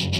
Welcome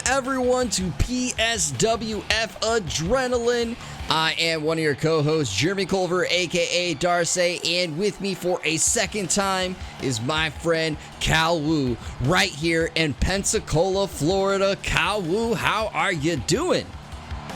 everyone to PSWF Adrenaline. I am one of your co-hosts, Jeremy Culver, aka Darsay, and with me for a second time is my friend Cal Wu, right here in Pensacola, Florida. Cal Wu, how are you doing?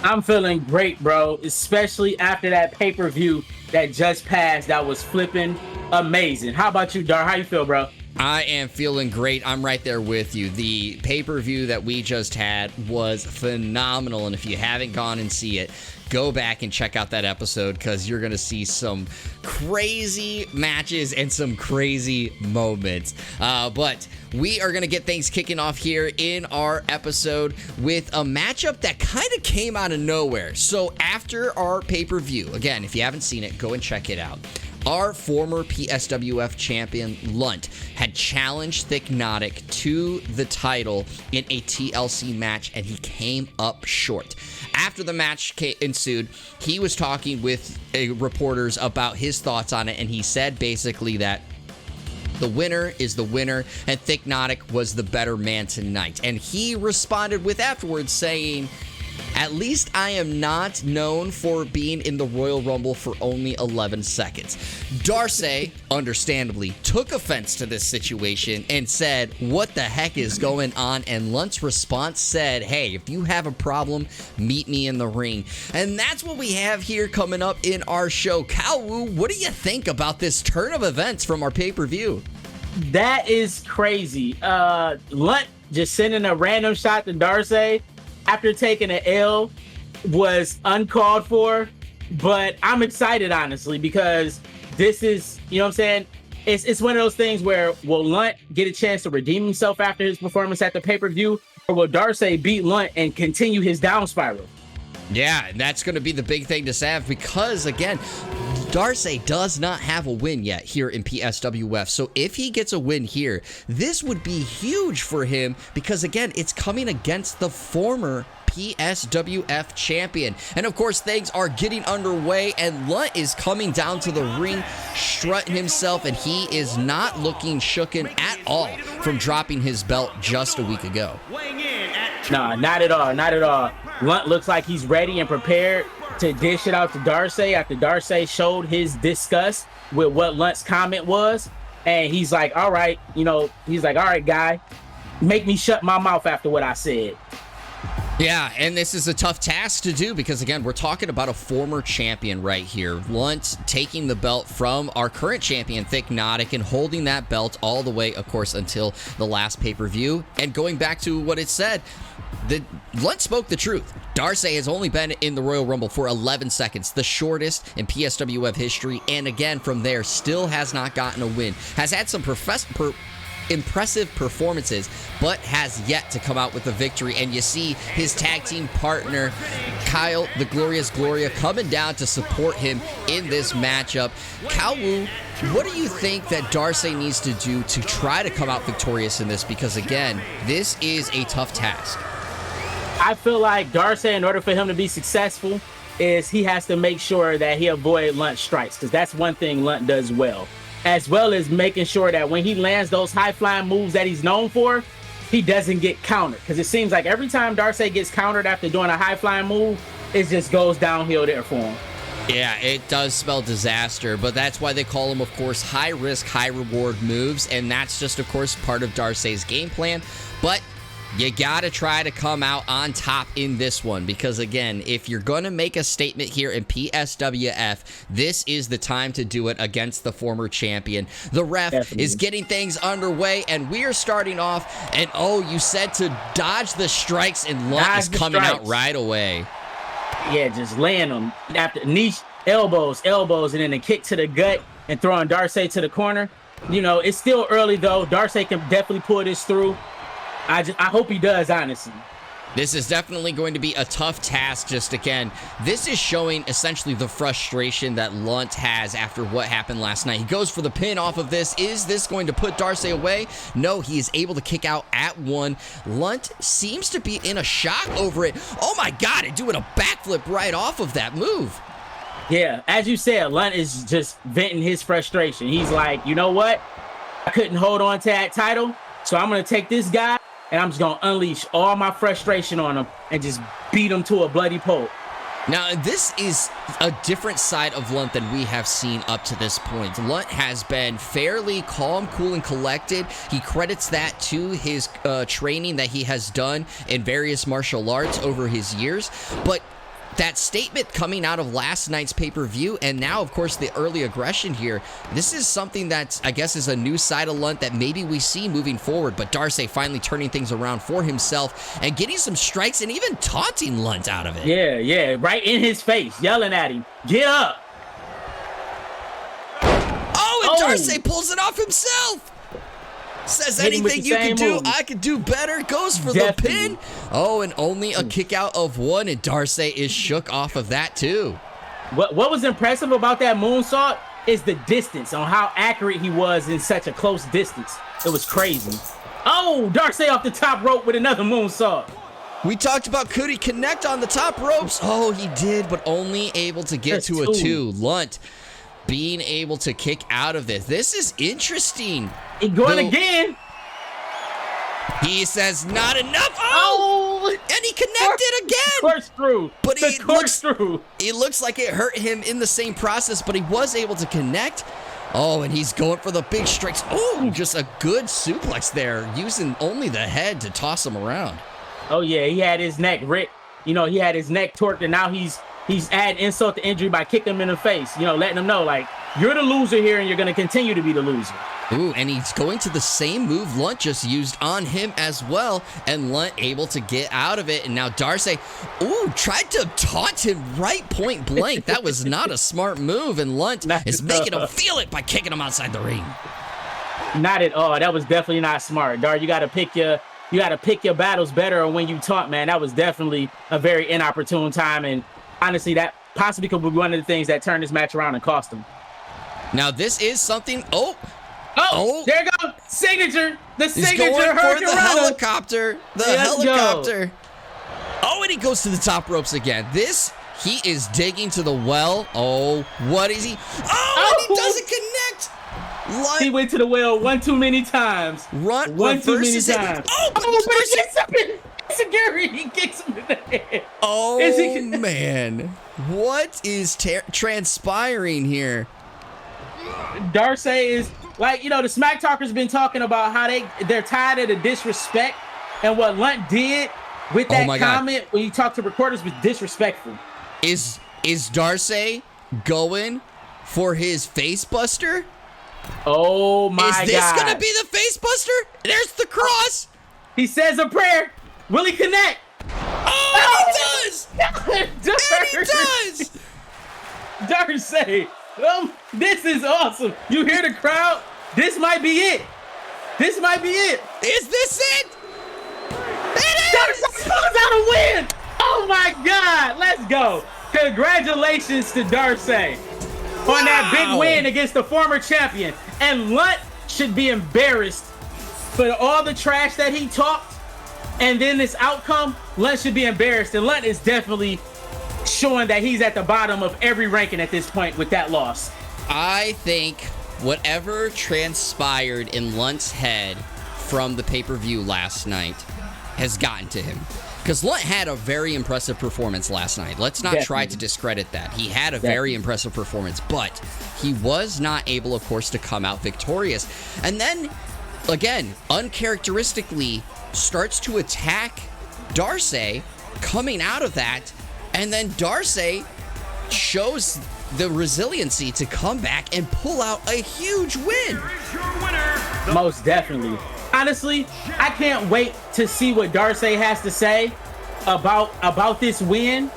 I'm feeling great, bro, especially after that pay-per-view that just passed. That was flipping amazing. How about you, Dar? How you feel, bro? I am feeling great. I'm right there with you. The pay-per-view that we just had was phenomenal, and if you haven't gone and see it, go back and check out that episode because you're going to see some crazy matches and some crazy moments. But we are going to get things kicking off here in our episode with a matchup that kind of came out of nowhere. So after our pay-per-view, again, if you haven't seen it, go and check it out. Our former PSWF champion, Lunt, had challenged Thiccnotic to the title in a TLC match, and he came up short. After the match ensued, he was talking with reporters about his thoughts on it, and he said basically that the winner is the winner, and Thiccnotic was the better man tonight. And he responded with afterwards saying, "At least I am not known for being in the Royal Rumble for only 11 seconds. Darsay, understandably, took offense to this situation and said, "What the heck is going on?" And Lunt's response said, "Hey, if you have a problem, meet me in the ring." And that's what we have here coming up in our show. Cal Wu, what do you think about this turn of events from our pay-per-view? That is crazy. Lunt just sending a random shot to Darsay after taking an L was uncalled for, but I'm excited, honestly, because this is, you know what I'm saying? It's one of those things where will Lunt get a chance to redeem himself after his performance at the pay-per-view, or will Darsay beat Lunt and continue his down spiral? Yeah, and that's going to be the big thing to say because, again, Darsay does not have a win yet here in PSWF. So if he gets a win here, this would be huge for him because, again, it's coming against the former PSWF champion. And of course, things are getting underway, and Lunt is coming down to the ring, strutting himself, and he is not looking shooken at all from dropping his belt just a week ago. Nah, not at all, not at all. Lunt looks like he's ready and prepared to dish it out to Darsay after Darsay showed his disgust with what Lunt's comment was. And he's like, all right, all right, guy, make me shut my mouth after what I said. Yeah, and this is a tough task to do because, again, we're talking about a former champion right here. Lunt taking the belt from our current champion, Thiccnotic, and holding that belt all the way, of course, until the last pay-per-view. And going back to what it said, Lunt spoke the truth. Darsay has only been in the Royal Rumble for 11 seconds, the shortest in PSWF history, and again, from there, still has not gotten a win. Has had some impressive performances, but has yet to come out with a victory. And you see his tag team partner, Kyle, the Glorious Gloria, coming down to support him in this matchup. Cal Wu, what do you think that Darsay needs to do to try to come out victorious in this? Because, again, this is a tough task. I feel like Darsay, in order for him to be successful, is he has to make sure that he avoid Lunt strikes, because that's one thing Lunt does well. As well as making sure that when he lands those high-flying moves that he's known for, he doesn't get countered. Because it seems like every time Darsay gets countered after doing a high-flying move, it just goes downhill there for him. Yeah, it does spell disaster, but that's why they call them, of course, high-risk, high-reward moves, and that's just, of course, part of Darsay's game plan. But you gotta try to come out on top in this one because, again, if you're gonna make a statement here in PSWF, this is the time to do it against the former champion. The ref is getting things underway, and we are starting off, and you said to dodge the strikes, and Lunt is coming out right away. Yeah, just laying them after niche elbows, and then a kick to the gut and throwing Darsay to the corner. It's still early, though. Darsay can definitely pull this through. I hope he does, honestly. This is definitely going to be a tough task. Just again, this is showing essentially the frustration that Lunt has after what happened last night. He goes for the pin off of this. Is this going to put Darsay away? No, he is able to kick out at one. Lunt seems to be in a shock over it. Oh my God, and doing a backflip right off of that move. Yeah, as you said, Lunt is just venting his frustration. He's like, you know what? I couldn't hold on to that title, so I'm going to take this guy and I'm just going to unleash all my frustration on him and just beat him to a bloody pulp. Now, this is a different side of Lunt than we have seen up to this point. Lunt has been fairly calm, cool, and collected. He credits that to his training that he has done in various martial arts over his years. But that statement coming out of last night's pay-per-view, and now, of course, the early aggression here, this is something that I guess is a new side of Lunt that maybe we see moving forward. But Darsay finally turning things around for himself and getting some strikes and even taunting Lunt out of it. Yeah, right in his face, yelling at him, get up. Oh, and Darsay pulls it off himself. Says anything you can do, I can do better. Goes for the pin. Oh, and only a kick out of one, and Darsay is shook off of that too. What was impressive about that moonsault is the distance, on how accurate he was in such a close distance. It was crazy. Oh, Darsay off the top rope with another moonsault. We talked about could he connect on the top ropes. Oh, he did, but only able to get to a two. Lunt being able to kick out of this. This is interesting. He going again. He says not enough. Oh, and he connected again. Corkscrew. But it looks like it hurt him in the same process, but he was able to connect. Oh, and he's going for the big strikes. Oh, just a good suplex there, using only the head to toss him around. Oh yeah, he had his neck ripped. You know, he had his neck torqued, and now he's adding insult to injury by kicking him in the face. You know, letting him know, like, you're the loser here and you're going to continue to be the loser. Ooh, and he's going to the same move Lunt just used on him as well, and Lunt able to get out of it. And now Darsay, tried to taunt him right point blank. That was not a smart move, and Lunt is making him feel it by kicking him outside the ring. Not at all. That was definitely not smart. Dar, you got to pick your battles better when you taunt, man. That was definitely a very inopportune time, and honestly, that possibly could be one of the things that turned this match around and cost him. Now, this is something. Oh, there you go. Signature. The signature. He's going for the helicopter. Helicopter. Oh, and he goes to the top ropes again. He is digging to the well. Oh, what is he? Oh, and he doesn't connect. Lunt. He went to the well one too many times. One too many times. But he gets up in security. He kicks him in the head. Oh, man. What is transpiring here? Darsay is, like, you know, the Smack Talkers been talking about how they're tired of the disrespect, and what Lunt did with that comment when he talked to reporters was disrespectful. Is Darsay going for his face buster? Oh my God. Is this gonna be the face buster? There's the cross. He says a prayer. Will he connect? Oh, he does! And he does! Darsay, this is awesome. You hear the crowd? This might be it. This might be it. Is this it? Darsay pulls out a win. Oh my God, let's go. Congratulations to Darsay on that big win against the former champion. And Lunt should be embarrassed for all the trash that he talked. And then this outcome, Lunt should be embarrassed. And Lunt is definitely showing that he's at the bottom of every ranking at this point with that loss. I think whatever transpired in Lunt's head from the pay-per-view last night has gotten to him. Because Lunt had a very impressive performance last night. Let's not try to discredit that. He had a very impressive performance, but he was not able, of course, to come out victorious. And then, again, uncharacteristically, starts to attack Darsay coming out of that, and then Darsay shows the resiliency to come back and pull out a huge win. Most definitely. Honestly, I can't wait to see what Darsay has to say about this win.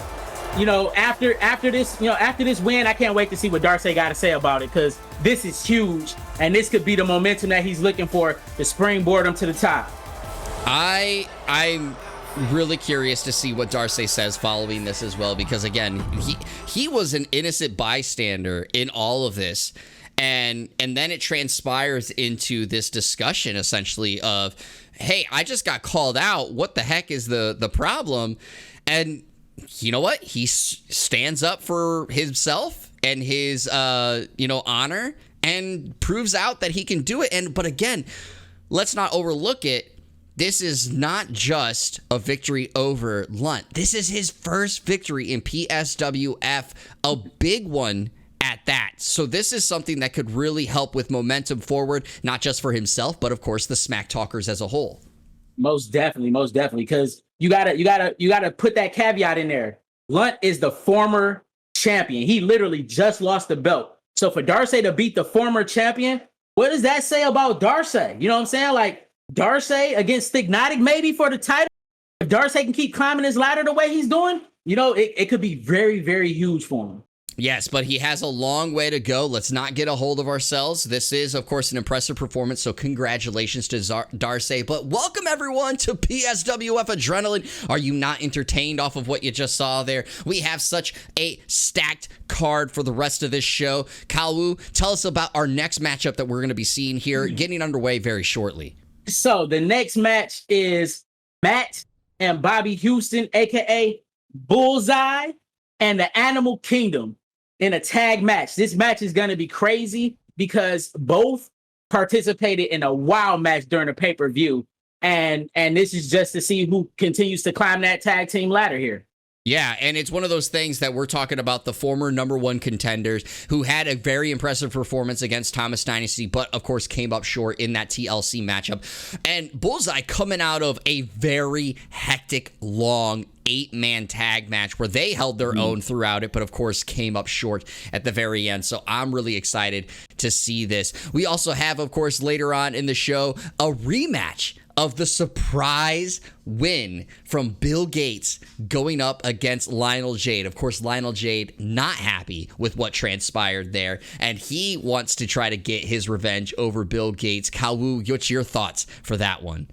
You know, after this win, I can't wait to see what Darsay got to say about it, because this is huge, and this could be the momentum that he's looking for to springboard him to the top. I'm really curious to see what Darsay says following this as well, because again, he was an innocent bystander in all of this. And then it transpires into this discussion essentially of, hey, I just got called out. What the heck is the problem? And you know what? He stands up for himself and his, honor, and proves out that he can do it. But again, let's not overlook it. This is not just a victory over Lunt. This is his first victory in PSWF, a big one at that. So this is something that could really help with momentum forward, not just for himself, but of course the Smack Talkers as a whole. Most definitely, because you gotta put that caveat in there. Lunt is the former champion. He literally just lost the belt. So for Darsay to beat the former champion, what does that say about Darsay? You know what I'm saying? Like Darsay against Thiccnotic maybe for the title. If Darsay can keep climbing his ladder the way he's doing, it could be very, very huge for him. Yes, but he has a long way to go. Let's not get a hold of ourselves. This is, of course, an impressive performance, so congratulations to Darsay. But welcome, everyone, to PSWF Adrenaline. Are you not entertained off of what you just saw there? We have such a stacked card for the rest of this show. Kawu, tell us about our next matchup that we're going to be seeing here, getting underway very shortly. So the next match is Matt and Bobby Houston, a.k.a. Bullseye, and the Animal Kingdom in a tag match. This match is going to be crazy because both participated in a wild match during the pay-per-view. And this is just to see who continues to climb that tag team ladder here. Yeah, and it's one of those things that we're talking about the former number one contenders who had a very impressive performance against Thomas Dynasty, but of course came up short in that TLC matchup. And Bullseye coming out of a very hectic, long 8-man tag match where they held their own throughout it, but of course came up short at the very end. So I'm really excited to see this. We also have, of course, later on in the show, a rematch of the surprise win from Bill Gates going up against Lionel Jeid. Of course, Lionel Jeid not happy with what transpired there, and he wants to try to get his revenge over Bill Gates. Kawu, what's your thoughts for that one?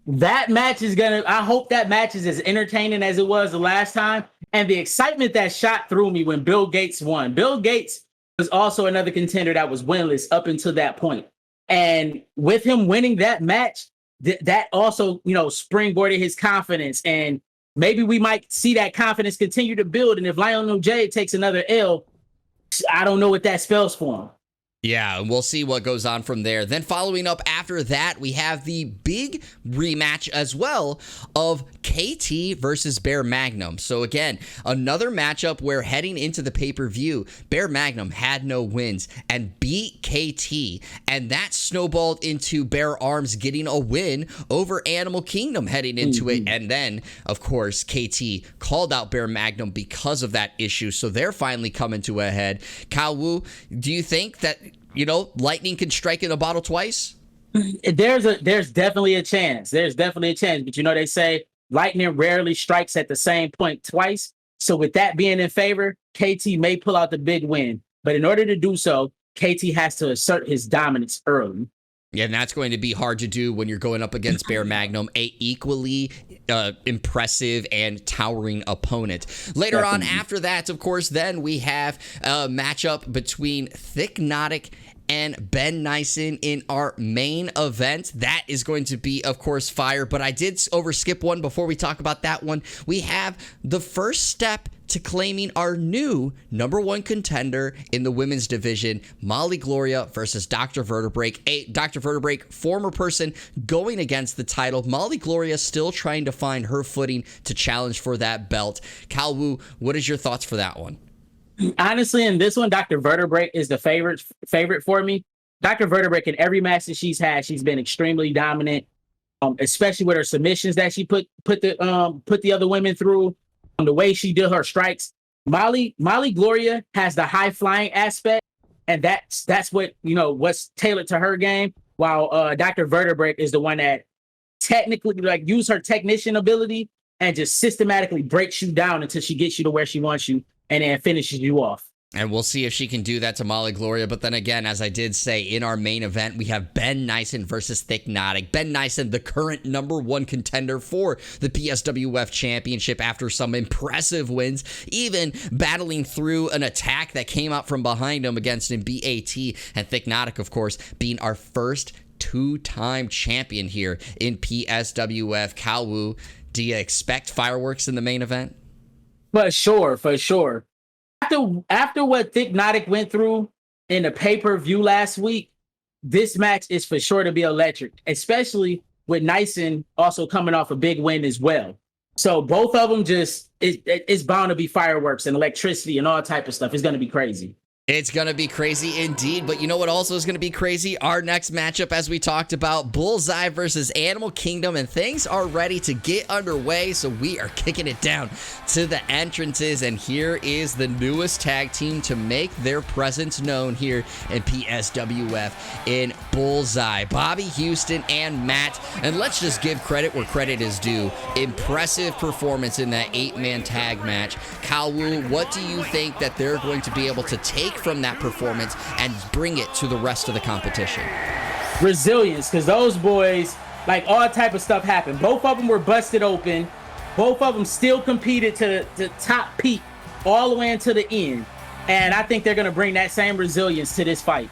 That match is I hope that match is as entertaining as it was the last time. And the excitement that shot through me when Bill Gates won. Bill Gates was also another contender that was winless up until that point. And with him winning that match, that also, springboarded his confidence. And maybe we might see that confidence continue to build. And if Lionel Jeid takes another L, I don't know what that spells for him. Yeah, and we'll see what goes on from there. Then following up after that, we have the big rematch as well of KT versus Bear Magnum. So again, another matchup where heading into the pay-per-view, Bear Magnum had no wins and beat KT, and that snowballed into Bear Arms getting a win over Animal Kingdom heading into it. And then, of course, KT called out Bear Magnum because of that issue, so they're finally coming to a head. Kawu, do you think that lightning can strike in a bottle twice? There's definitely a chance. There's definitely a chance. But they say lightning rarely strikes at the same point twice. So with that being in favor, KT may pull out the big win. But in order to do so, KT has to assert his dominance early. Yeah, and that's going to be hard to do when you're going up against Bear Magnum, a equally impressive and towering opponent. Later on after that, of course, then we have a matchup between Thiccnotic and Ben Neisen in our main event. That is going to be, of course, fire, but I did overskip one before we talk about that one. We have the first step to claiming our new number one contender in the women's division, Molly Gloria versus Dr. Vertebreak. Dr. Vertebreak, former person going against the title. Molly Gloria still trying to find her footing to challenge for that belt. Kawu, what is your thoughts for that one? Honestly, in this one, Dr. Vertebreak is the favorite for me. Dr. Vertebreak, in every match that she's had, she's been extremely dominant, especially with her submissions that she put the other women through. The way she did her strikes. Molly Gloria has the high flying aspect, and that's what what's tailored to her game. While Dr. Vertebreak is the one that technically use her technician ability and just systematically breaks you down until she gets you to where she wants you and then finishes you off. And we'll see if she can do that to Molly Gloria. But then again, as I did say, in our main event, we have Ben Neisen versus Thiccnotic. Ben Neisen, the current #1 contender for the PSWF Championship after some impressive wins, even battling through an attack that came out from behind him against him, BAT. And Thiccnotic, of course, being our first two-time champion here in PSWF. Kalwu, do you expect fireworks in the main event? For sure, for sure. After what Thiccnotic went through in the pay-per-view last week, this match is for sure to be electric, especially with Neisen also coming off a big win as well. So both of them it's bound to be fireworks and electricity and all type of stuff. It's going to be crazy. It's going to be crazy indeed, but you know what also is going to be crazy? Our next matchup, as we talked about, Bullseye versus Animal Kingdom, and things are ready to get underway, so we are kicking it down to the entrances, and here is the newest tag team to make their presence known here in PSWF in Bullseye. Bobby Houston and Matt, and let's just give credit where credit is due. Impressive performance in that 8-man tag match. Kalwu, what do you think that they're going to be able to take from that performance and bring it to the rest of the competition? Resilience, because those boys, like, all type of stuff happened. Both of them were busted open. Both of them still competed to the top peak all the way into the end. And I think they're going to bring that same resilience to this fight.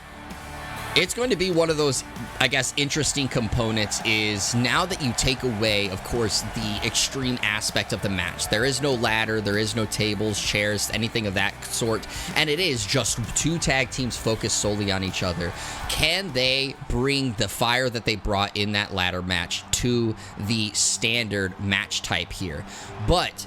It's going to be one of those, I guess, interesting components is now that you take away, of course, the extreme aspect of the match. There is no ladder, there is no tables, chairs, anything of that sort, and it is just two tag teams focused solely on each other. Can they bring the fire that they brought in that ladder match to the standard match type here? But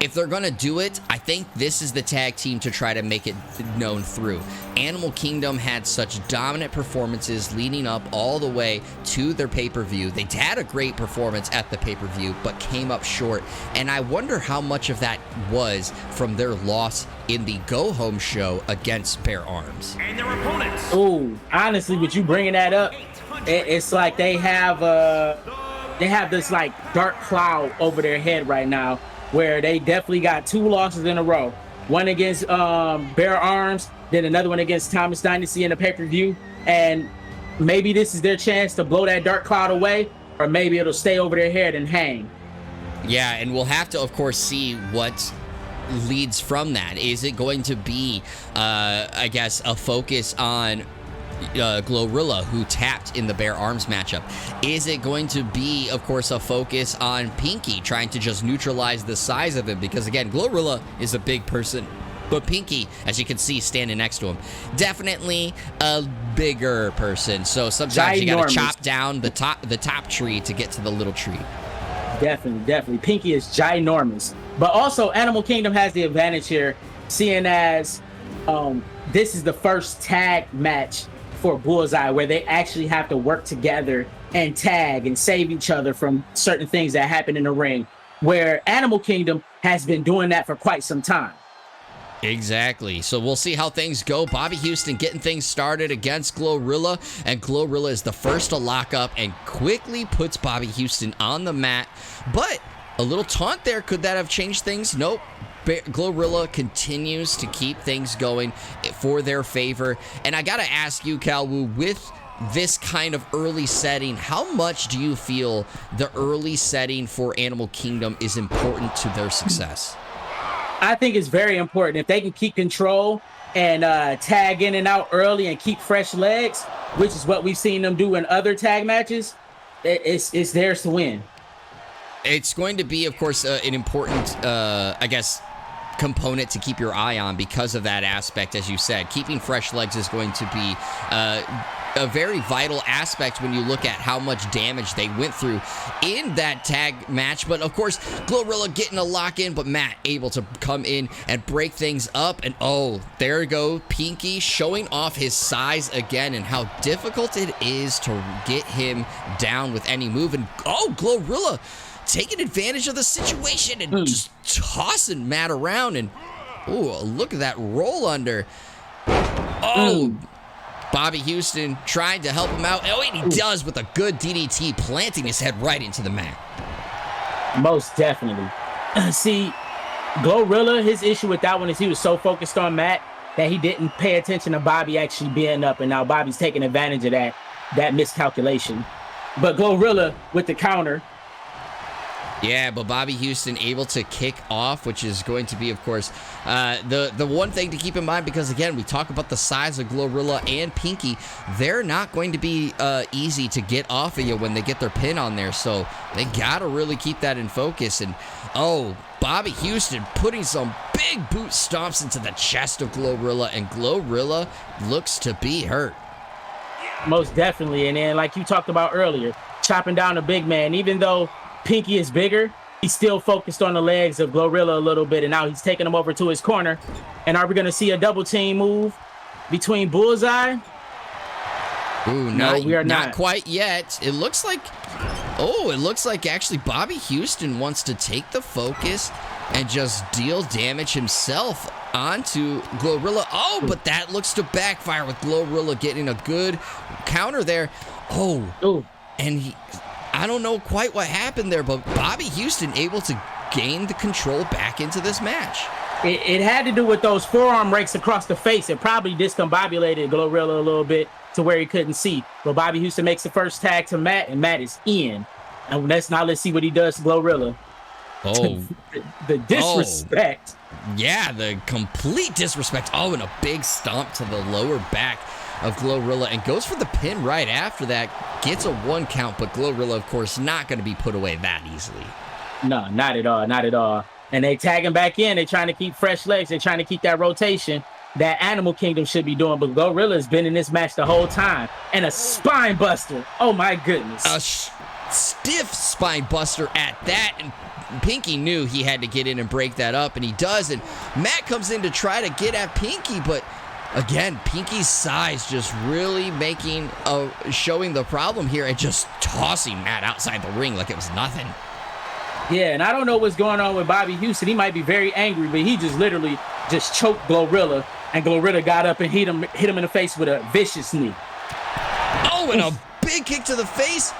if they're going to do it, I think this is the tag team to try to make it known through. Animal Kingdom had such dominant performances leading up all the way to their pay-per-view. They had a great performance at the pay-per-view, but came up short. And I wonder how much of that was from their loss in the go-home show against Bare Arms. And their opponents. Oh, honestly, with you bringing that up, it's like they have this like dark cloud over their head right now, where they definitely got 2 losses in a row. One against Bare Arms, then another one against Thomas Dynasty in the pay-per-view. And maybe this is their chance to blow that dark cloud away, or maybe it'll stay over their head and hang. Yeah, and we'll have to, of course, see what leads from that. Is it going to be, I guess, a focus on Glorilla, who tapped in the Bare Arms matchup? Is it going to be, of course, a focus on Pinky, trying to just neutralize the size of him? Because, again, Glorilla is a big person, but Pinky, as you can see, standing next to him, definitely a bigger person. So sometimes you got to chop down the top tree to get to the little tree. Definitely. Pinky is ginormous. But also, Animal Kingdom has the advantage here, seeing as this is the first tag match for Bullseye where they actually have to work together and tag and save each other from certain things that happen in the ring, where Animal Kingdom has been doing that for quite some time. Exactly. So we'll see how things go. Bobby Houston getting things started against Glorilla, and Glorilla is the first to lock up and quickly puts Bobby Houston on the mat. But a little taunt there. Could that have changed things? Nope. Glorilla continues to keep things going for their favor. And I gotta ask you, Kalwu, with this kind of early setting, how much do you feel the early setting for Animal Kingdom is important to their success? I think it's very important. If they can keep control and tag in and out early and keep fresh legs, which is what we've seen them do in other tag matches, it's theirs to win. It's going to be, of course, an important, I guess, component to keep your eye on because of that aspect. As you said, keeping fresh legs is going to be a very vital aspect when you look at how much damage they went through in that tag match. But of course, Glorilla getting a lock in, but Matt able to come in and break things up. And oh, there you go, Pinky showing off his size again and how difficult it is to get him down with any move. And oh, Glorilla taking advantage of the situation and just tossing Matt around. And oh, look at that roll under. Oh, Bobby Houston trying to help him out. Oh, and he does with a good DDT, planting his head right into the mat. Most definitely. See, Glorilla, his issue with that one is he was so focused on Matt, that he didn't pay attention to Bobby actually being up, and now Bobby's taking advantage of that miscalculation. But Glorilla with the counter. Yeah, but Bobby Houston able to kick off, which is going to be, of course, the one thing to keep in mind, because, again, we talk about the size of Glorilla and Pinky. They're not going to be easy to get off of you when they get their pin on there, so they got to really keep that in focus. And, oh, Bobby Houston putting some big boot stomps into the chest of Glorilla, and Glorilla looks to be hurt. Most definitely. And then, like you talked about earlier, chopping down a big man, even though Pinky is bigger, he's still focused on the legs of Glorilla a little bit, and now he's taking him over to his corner. And are we going to see a double team move between Bullseye? Ooh, no, we are not quite yet. It looks like, actually Bobby Houston wants to take the focus and just deal damage himself onto Glorilla. Oh, but that looks to backfire with Glorilla getting a good counter there. Oh, and I don't know quite what happened there, but Bobby Houston able to gain the control back into this match. It had to do with those forearm rakes across the face. It probably discombobulated Glorilla a little bit to where he couldn't see. But Bobby Houston makes the first tag to Matt, and Matt is in. And let's see what he does to Glorilla. Oh. the disrespect. Oh. Yeah, the complete disrespect. Oh, and a big stomp to the lower back of Glorilla, and goes for the pin right after that. Gets a 1 count, but Glorilla, of course, not going to be put away that easily. No, not at all. Not at all. And they tag him back in. They're trying to keep fresh legs. They're trying to keep that rotation that Animal Kingdom should be doing. But Glorilla's been in this match the whole time. And a spine buster. Oh, my goodness. A stiff spine buster at that. And Pinky knew he had to get in and break that up, and he does. And Matt comes in to try to get at Pinky, but again, Pinky's size just really showing the problem here and just tossing Matt outside the ring like it was nothing. Yeah, and I don't know what's going on with Bobby Houston. He might be very angry, but he just literally just choked Glorilla, and Glorilla got up and hit him in the face with a vicious knee. Oh, and a big kick to the face.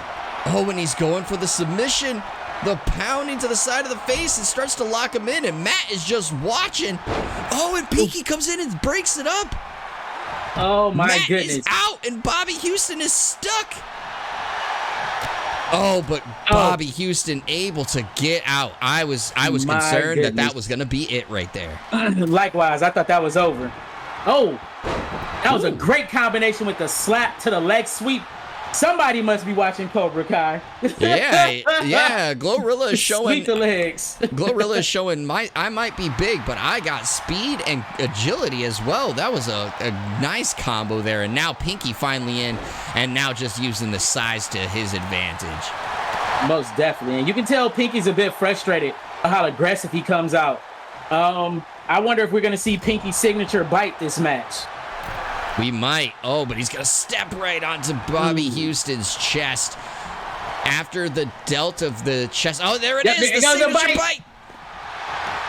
Oh, and he's going for the submission. The pounding to the side of the face and starts to lock him in, and Matt is just watching. Oh, and Pinky comes in and breaks it up. Oh, my goodness. Matt is out, and Bobby Houston is stuck. Oh, but Bobby Houston able to get out. I was concerned that was going to be it right there. Likewise, I thought that was over. Oh, that was a great combination with the slap to the leg sweep. Somebody must be watching Cobra Kai. yeah. Glorilla is showing. Sweep the legs. Glorilla is showing I might be big, but I got speed and agility as well. That was a nice combo there. And now Pinky finally in, and now just using the size to his advantage. Most definitely. And you can tell Pinky's a bit frustrated at how aggressive he comes out. I wonder if we're going to see Pinky's signature bite this match. We might. Oh, but he's going to step right onto Bobby Houston's chest after the delt of the chest. Oh, there it is. The signature bite.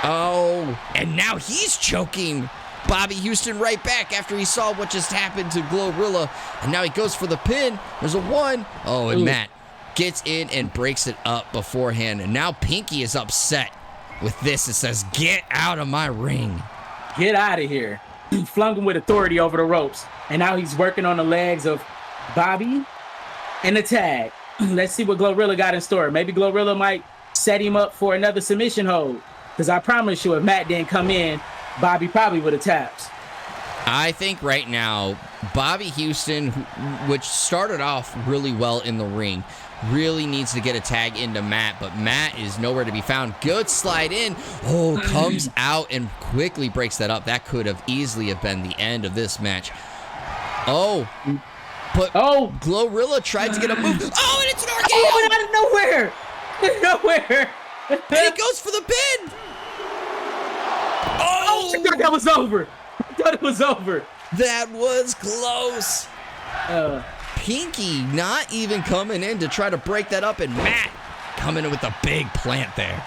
Oh, and now he's choking Bobby Houston right back after he saw what just happened to Glorilla. And now he goes for the pin. There's a 1. Oh, and Matt gets in and breaks it up beforehand. And now Pinky is upset with this. It says, "Get out of my ring. Get out of here." He flung him with authority over the ropes. And now he's working on the legs of Bobby and the tag. Let's see what Glorilla got in store. Maybe Glorilla might set him up for another submission hold. Because I promise you, if Matt didn't come in, Bobby probably would have tapped. I think right now, Bobby Houston, which started off really well in the ring, really needs to get a tag into Matt, but Matt is nowhere to be found. Good slide in. Oh, comes out and quickly breaks that up. That could have easily have been the end of this match. Oh, but Glorilla tried to get a move. Oh, and it's an RKO. Oh, out of nowhere. Nowhere. And he goes for the pin. Oh, I thought that was over. I thought it was over. That was close. Pinky not even coming in to try to break that up, and Matt coming in with a big plant there.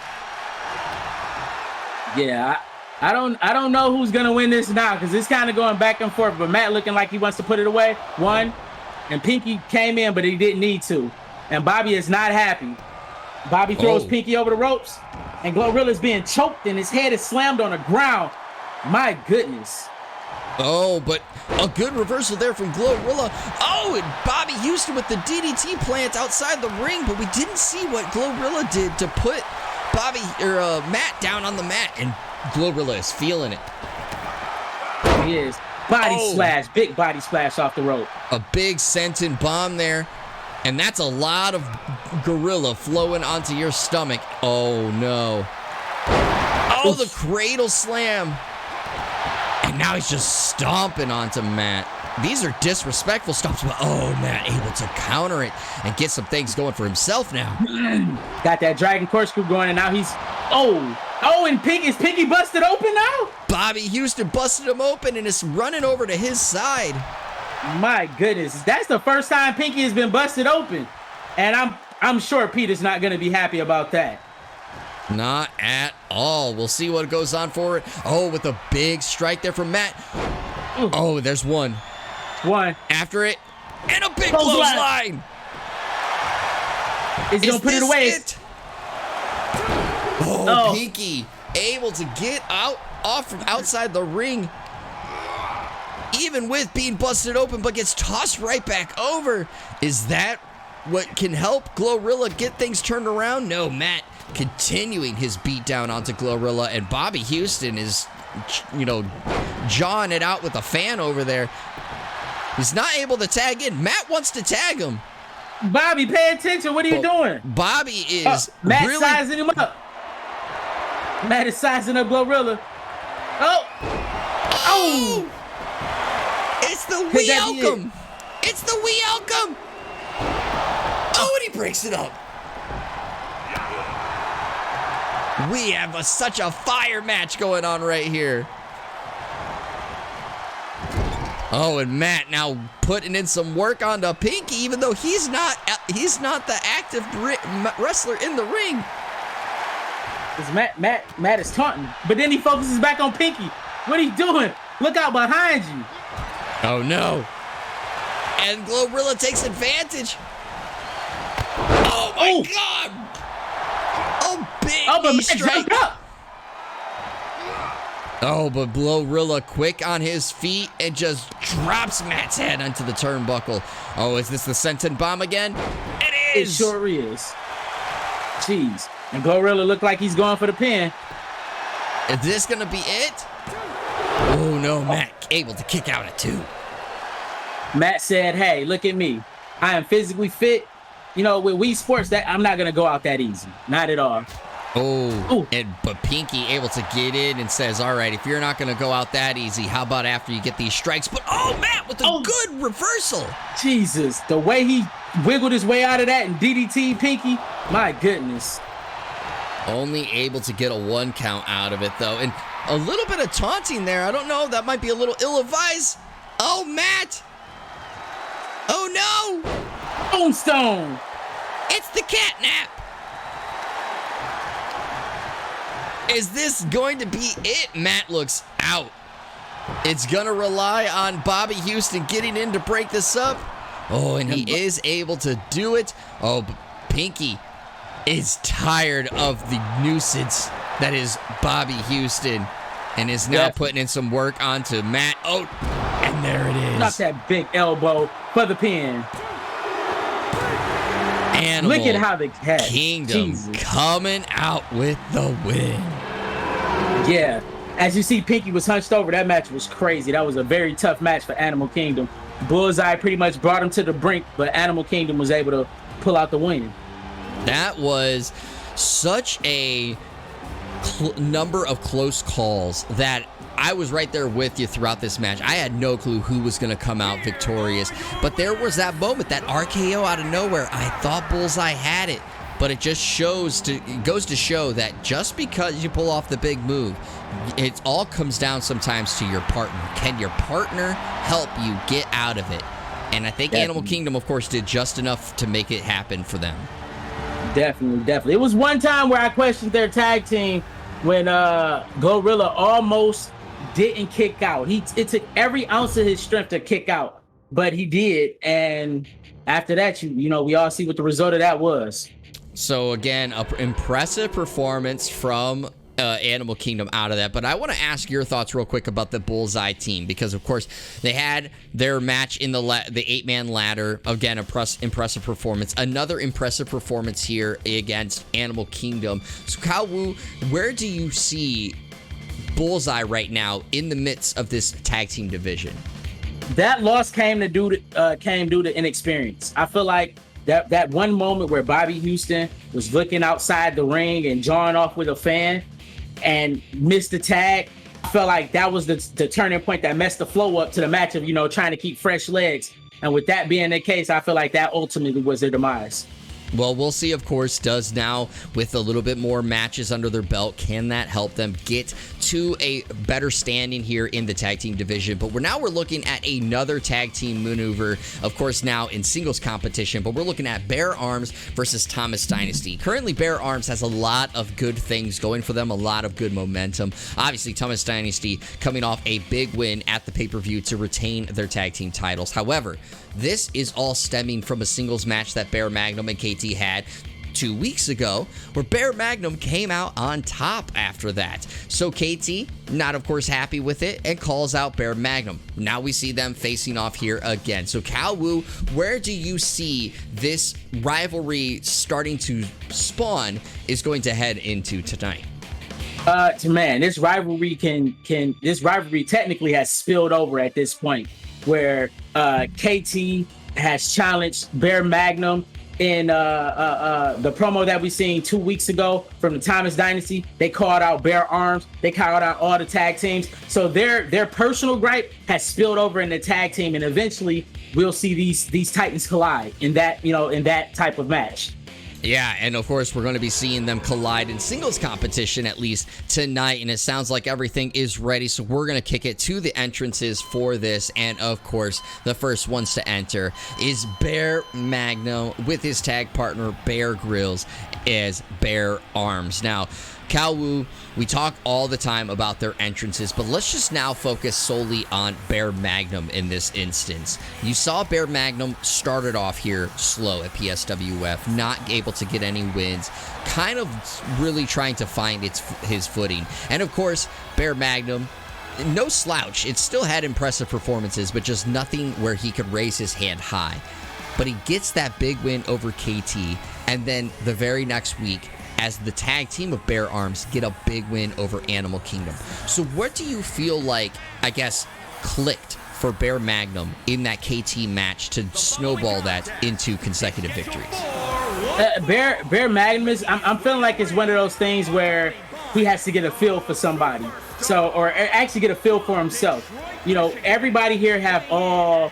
Yeah, I don't know who's gonna win this now, because it's kind of going back and forth. But Matt looking like he wants to put it away. 1, and Pinky came in, but he didn't need to. And Bobby is not happy. Bobby throws Pinky over the ropes, and Glorilla's being choked, and his head is slammed on the ground. My goodness. Oh, but a good reversal there from Glorilla. Oh, and Bobby Houston with the DDT plant outside the ring, but we didn't see what Glorilla did to put Matt down on the mat, and Glorilla is feeling it. He is. Body splash, big body splash off the rope. A big senton bomb there, and that's a lot of gorilla flowing onto your stomach. Oh, no. Oh, the cradle slam. And now he's just stomping onto Matt. These are disrespectful stomps, but Matt able to counter it and get some things going for himself now. Got that dragon corkscrew going, and now he's... and Pinky busted open now? Bobby Houston busted him open and is running over to his side. My goodness, that's the first time Pinky has been busted open. And I'm sure Peter's not going to be happy about that. Not at all. We'll see what goes on for it. Oh, with a big strike there from Matt. Ooh. Oh, there's one. After it. And a big clothesline. Is he going to put it away? Pinky able to get off from outside the ring. Even with being busted open, but gets tossed right back over. Is that what can help Glorilla get things turned around? No, Matt continuing his beat down onto Glorilla, and Bobby Houston is, jawing it out with a fan over there. He's not able to tag in. Matt wants to tag him. Bobby, pay attention. What are you doing? Bobby is Matt really sizing him up. Matt is sizing up Glorilla. Oh! It's the wee Elcom. It's the wee Elcom. Oh, and he breaks it up. We have such a fire match going on right here. Oh, and Matt now putting in some work onto Pinky, even though he's not the active wrestler in the ring. Matt is taunting, but then he focuses back on Pinky. What are you doing? Look out behind you. Oh no. And Glorilla takes advantage. Oh my God. Oh, big knee strike. Oh, but Glorilla quick on his feet and just drops Matt's head onto the turnbuckle. Oh, is this the senton bomb again? It is. It sure is. Jeez. And Glorilla looked like he's going for the pin. Is this going to be it? Oh, no. Matt able to kick out at 2. Matt said, hey, look at me. I am physically fit. With Wii Sports, that I'm not going to go out that easy. Not at all. But Pinky able to get in and says, all right, if you're not going to go out that easy, how about after you get these strikes? But, Matt with a good reversal. Jesus, the way he wiggled his way out of that and DDT Pinky, my goodness. Only able to get a 1 count out of it, though. And a little bit of taunting there. I don't know. That might be a little ill-advised. Oh, Matt. Oh, no. Tombstone. It's the catnap. Is this going to be it? Matt looks out. It's going to rely on Bobby Houston getting in to break this up. Oh, and he is able to do it. Oh, but Pinky is tired of the nuisance that is Bobby Houston and is now putting in some work onto Matt. Oh, and there it is. Not that big elbow for the pin. Animal Look at how the Kingdom coming out with the win. Yeah. As you see, Pinky was hunched over. That match was crazy. That was a very tough match for Animal Kingdom. Bullseye pretty much brought him to the brink, but Animal Kingdom was able to pull out the win. That was such a number of close calls that I was right there with you throughout this match. I had no clue who was going to come out victorious, but there was that moment, that RKO out of nowhere. I thought Bullseye had it, but it just goes to show that just because you pull off the big move, it all comes down sometimes to your partner. Can your partner help you get out of it? And I think Animal Kingdom, of course, did just enough to make it happen for them. Definitely. It was one time where I questioned their tag team when Glorilla almost didn't kick out. It took every ounce of his strength to kick out, but he did. And after that, we all see what the result of that was. So again, an impressive performance from Animal Kingdom out of that. But I want to ask your thoughts real quick about the Bullseye team, because of course they had their match in the 8-man ladder. Again, impressive performance. Another impressive performance here against Animal Kingdom. So Kyle Wu, where do you see Bullseye right now in the midst of this tag team division? That loss came due to inexperience. I feel like that one moment where Bobby Houston was looking outside the ring and jawing off with a fan and missed the tag, I felt like that was the turning point that messed the flow up to the match of, trying to keep fresh legs. And with that being the case, I feel like that ultimately was their demise. Well, we'll see, of course, does now with a little bit more matches under their belt, can that help them get to a better standing here in the tag team division? But we're looking at another tag team maneuver, of course, now in singles competition, but we're looking at Bear Arms versus Thomas Dynasty. Currently, Bear Arms has a lot of good things going for them, a lot of good momentum. Obviously, Thomas Dynasty coming off a big win at the pay-per-view to retain their tag team titles. However, this is all stemming from a singles match that Bear Magnum and KT had 2 weeks ago, where Bear Magnum came out on top after that. So KT, not of course happy with it, and calls out Bear Magnum. Now we see them facing off here again. So Kyle Wu, where do you see this rivalry starting to spawn is going to head into tonight? This rivalry this rivalry technically has spilled over at this point, where KT has challenged Bear Magnum in the promo that we seen 2 weeks ago from the Thomas Dynasty. They called out Bear Arms. They called out all the tag teams. So their personal gripe has spilled over in the tag team, and eventually we'll see these titans collide in that type of match. Yeah, and of course, we're going to be seeing them collide in singles competition at least tonight, and it sounds like everything is ready, so we're going to kick it to the entrances for this, and of course, the first ones to enter is Bear Magnum with his tag partner, Bear Grylls, as Bear Arms. Now, Kyle Wu, we talk all the time about their entrances, but let's just now focus solely on Bear Magnum in this instance. You saw Bear Magnum started off here slow at PSWF, not able to get any wins, kind of really trying to find his footing. And of course, Bear Magnum, no slouch. It still had impressive performances, but just nothing where he could raise his hand high. But he gets that big win over KT, and then the very next week, as the tag team of Bear Arms get a big win over Animal Kingdom. So what do you feel like, I guess, clicked for Bear Magnum in that KT match to snowball that into consecutive victories? Bear Magnum is, I'm feeling like it's one of those things where he has to get a feel for somebody. Or actually get a feel for himself. Everybody here have all,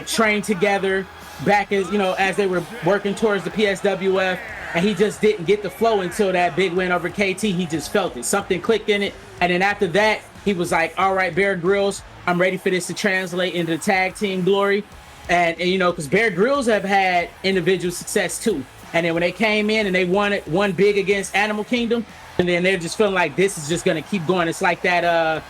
trained together back as they were working towards the PSWF. And he just didn't get the flow until that big win over KT. He just felt it. Something clicked in it. And then after that, he was like, all right, Bear Grylls, I'm ready for this to translate into the tag team glory. And because Bear Grylls have had individual success too. And then when they came in and they won big against Animal Kingdom, and then they're just feeling like this is just going to keep going. It's like that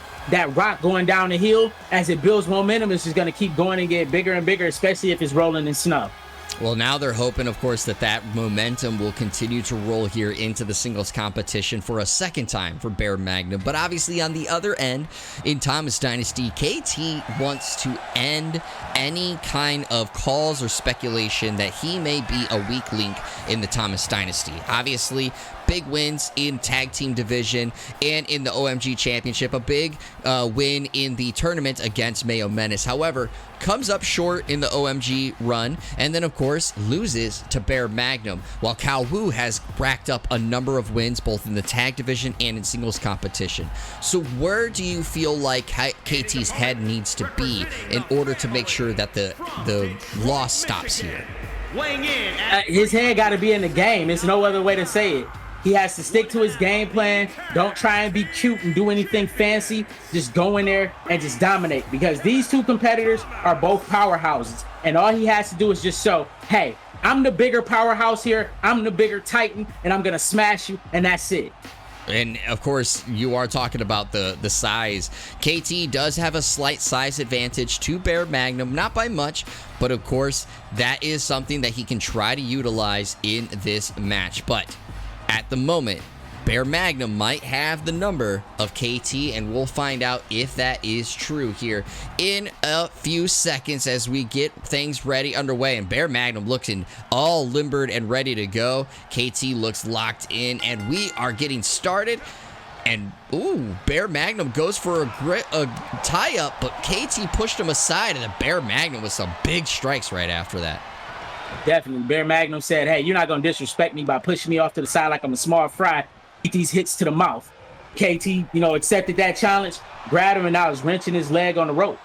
rock going down the hill. As it builds momentum, it's just going to keep going and get bigger and bigger, especially if it's rolling in snow. Well, now they're hoping, of course, that momentum will continue to roll here into the singles competition for a second time for Bear Magnum. But obviously, on the other end, in Thomas Dynasty, KT wants to end any kind of calls or speculation that he may be a weak link in the Thomas Dynasty. Obviously, big wins in tag team division and in the OMG championship, a big win in the tournament against Mayo Menace. However, comes up short in the OMG run, and then of course loses to Bear Magnum, while Kyle Wu has racked up a number of wins both in the tag division and in singles competition. So where do you feel like KT's head needs to be in order to make sure that the loss stops here? His head got to be in the game. There's no other way to say it. He has to stick to his game plan. Don't try and be cute and do anything fancy. Just go in there and just dominate, because these two competitors are both powerhouses. And all he has to do is just show, hey, I'm the bigger powerhouse here. I'm the bigger Titan, and I'm going to smash you, and that's it. And of course, you are talking about the size. KT does have a slight size advantage to Bear Magnum, not by much, but of course, that is something that he can try to utilize in this match. But at the moment, Bear Magnum might have the number of KT, and we'll find out if that is true here in a few seconds as we get things ready underway. And Bear Magnum looking all limbered and ready to go. KT looks locked in, and we are getting started. And, ooh, Bear Magnum goes for a tie-up, but KT pushed him aside, and the Bear Magnum with some big strikes right after that. Definitely. Bear Magnum said, hey, you're not going to disrespect me by pushing me off to the side like I'm a small fry. Get these hits to the mouth. KT, accepted that challenge, grabbed him, and now is wrenching his leg on the rope.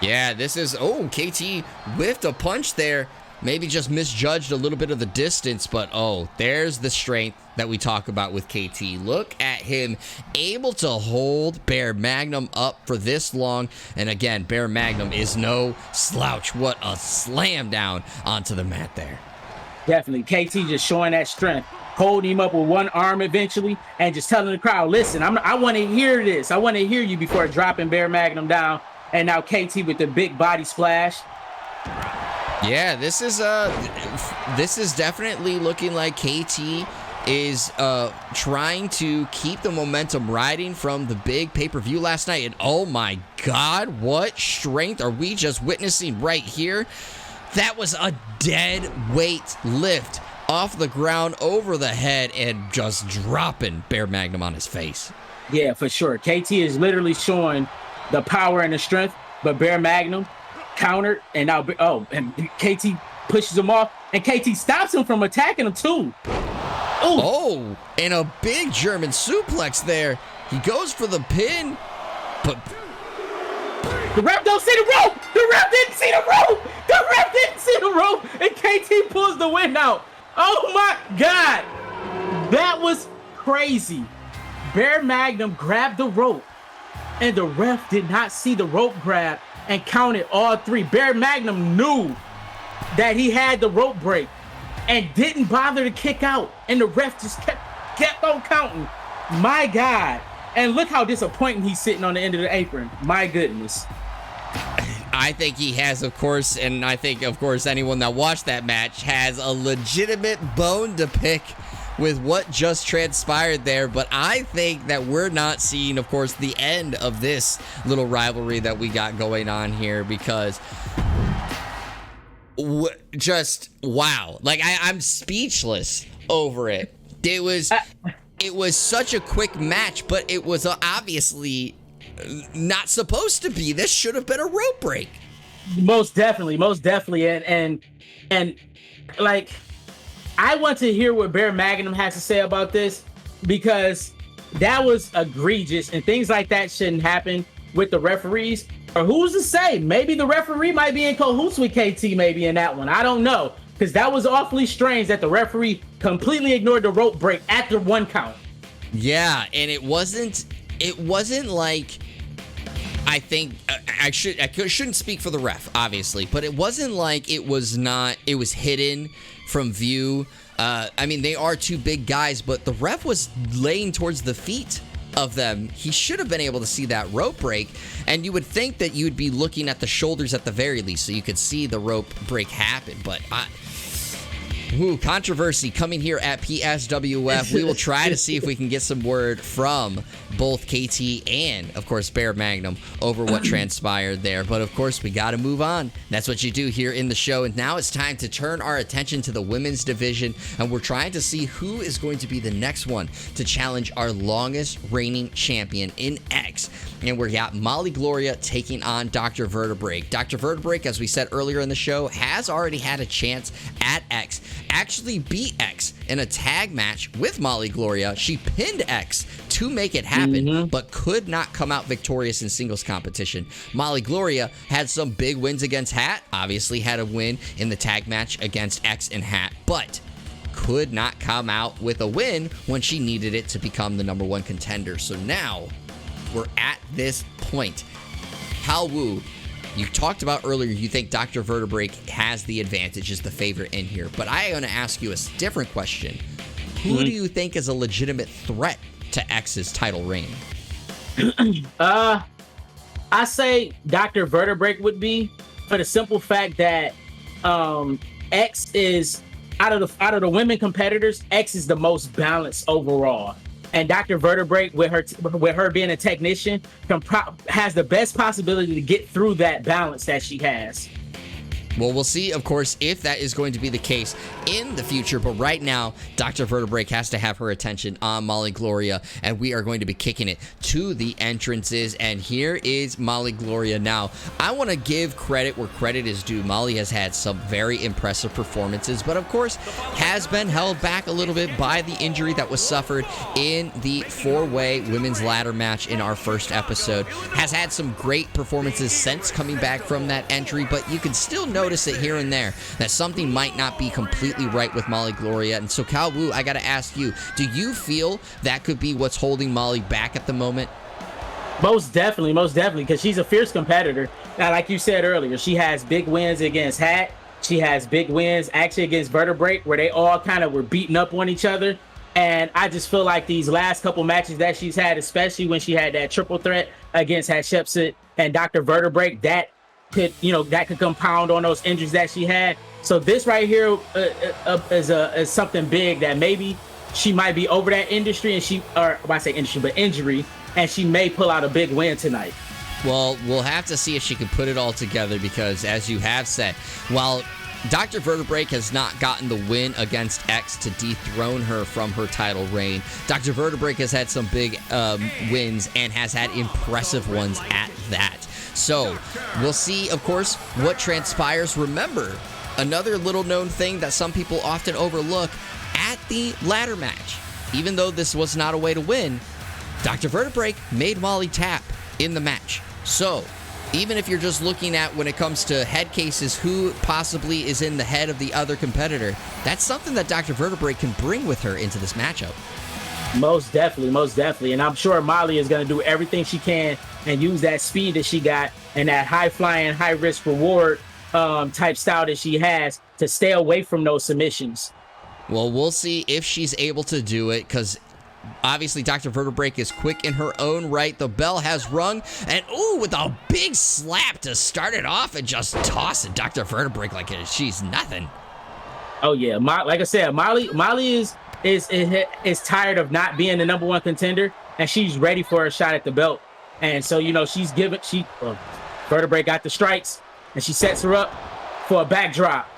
Yeah, this is, KT whiffed a punch there. Maybe just misjudged a little bit of the distance, but there's the strength that we talk about with KT. Look at him able to hold Bear Magnum up for this long. And again, Bear Magnum is no slouch. What a slam down onto the mat there. Definitely. KT just showing that strength, holding him up with one arm eventually, and just telling the crowd, listen, I want to hear this. I want to hear you before dropping Bear Magnum down. And now KT with the big body splash. Yeah, this is definitely looking like KT is trying to keep the momentum riding from the big pay-per-view last night. And oh my God, what strength are we just witnessing right here? That was a dead weight lift off the ground over the head and just dropping Bear Magnum on his face. Yeah, for sure. KT is literally showing the power and the strength, but Bear Magnum countered, and now and KT pushes him off, and KT stops him from attacking him too. Oh, and a big German suplex there. He goes for the pin, but the ref don't see the rope. The ref didn't see the rope. The ref didn't see the rope, and KT pulls the win out. Oh my God, that was crazy. Bear Magnum grabbed the rope, and the ref did not see the rope grab and counted all three. Bear Magnum knew that he had the rope break and didn't bother to kick out, and the ref just kept on counting. My God. And look how disappointing he's sitting on the end of the apron. My goodness. I think he has, of course, and I think, of course, anyone that watched that match has a legitimate bone to pick with what just transpired there. But I think that we're not seeing, of course, the end of this little rivalry that we got going on here, because just wow. Like, I'm speechless over it. It was such a quick match, but it was obviously not supposed to be. This should have been a rope break. Most definitely. And like, I want to hear what Bear Magnum has to say about this, because that was egregious, and things like that shouldn't happen with the referees. Or who's to say? Maybe the referee might be in cahoots with KT maybe in that one. I don't know, because that was awfully strange that the referee completely ignored the rope break after one count. Yeah, and it wasn't like, I think I shouldn't speak for the ref, obviously, but it wasn't like it was hidden from view. I mean, they are two big guys, but the ref was laying towards the feet of them. He should have been able to see that rope break, and you would think that you'd be looking at the shoulders at the very least so you could see the rope break happen. But controversy coming here at PSWF. We will try to see if we can get some word from both KT and, of course, Bear Magnum over what transpired there. But, of course, we got to move on. That's what you do here in the show. And now it's time to turn our attention to the women's division. And we're trying to see who is going to be the next one to challenge our longest reigning champion in X. And we got Molly Gloria taking on Dr. Vertebreak. Dr. Vertebreak, as we said earlier in the show, has already had a chance at X. Actually beat X in a tag match with Molly Gloria. She pinned X to make it happen, but could not come out victorious in singles competition. Molly Gloria had some big wins against Hat, obviously had a win in the tag match against X and Hat, but could not come out with a win when she needed it to become the #1 contender. So now we're at this point. Hal Wu, you talked about earlier, you think Dr. Vertebreak has the advantage, is the favorite in here. But I am going to ask you a different question. Who do you think is a legitimate threat to X's title reign? I say Dr. Vertebreak would be, for the simple fact that X is, out of the women competitors, X is the most balanced overall. And Dr. Vertebreak, with her being a technician, has the best possibility to get through that balance that she has. Well, we'll see, of course, if that is going to be the case in the future. But right now, Dr. Vertebreak has to have her attention on Molly Gloria, and we are going to be kicking it to the entrances. And here is Molly Gloria. Now, I want to give credit where credit is due. Molly has had some very impressive performances, but of course, has been held back a little bit by the injury that was suffered in the four-way women's ladder match in our first episode. Has had some great performances since coming back from that injury, but you can still notice it here and there that something might not be completely right with Molly Gloria. And so, Cal Wu, I got to ask you, do you feel that could be what's holding Molly back at the moment? Most definitely, because she's a fierce competitor. Now, like you said earlier, she has big wins against Hat. She has big wins actually against Vertebreak, where they all kind of were beating up on each other. And I just feel like these last couple matches that she's had, especially when she had that triple threat against Hatshepsut and Dr. Vertebreak, that could compound on those injuries that she had. So this right here is something big that maybe she might be over that injury, and she may pull out a big win tonight. Well, we'll have to see if she can put it all together, because as you have said, while Dr. Vertebreak has not gotten the win against X to dethrone her from her title reign, Dr. Vertebreak has had some big wins and has had impressive ones at that. So we'll see, of course, what transpires. Remember, another little known thing that some people often overlook at the ladder match, even though this was not a way to win, Dr. Vertebreak made Molly tap in the match. So even if you're just looking at, when it comes to head cases, who possibly is in the head of the other competitor, that's something that Dr. Vertebreak can bring with her into this matchup. Most definitely. And I'm sure Molly is going to do everything she can and use that speed that she got and that high-flying, high-risk reward type style that she has to stay away from those submissions. Well, we'll see if she's able to do it, because obviously Dr. Vertebreak is quick in her own right. The bell has rung, and with a big slap to start it off and just toss it Dr. Vertebreak like she's nothing. Oh, yeah. Like I said, Molly is tired of not being the number one contender, and she's ready for a shot at the belt. And so, Vertebreak got the strikes, and she sets her up for a backdrop.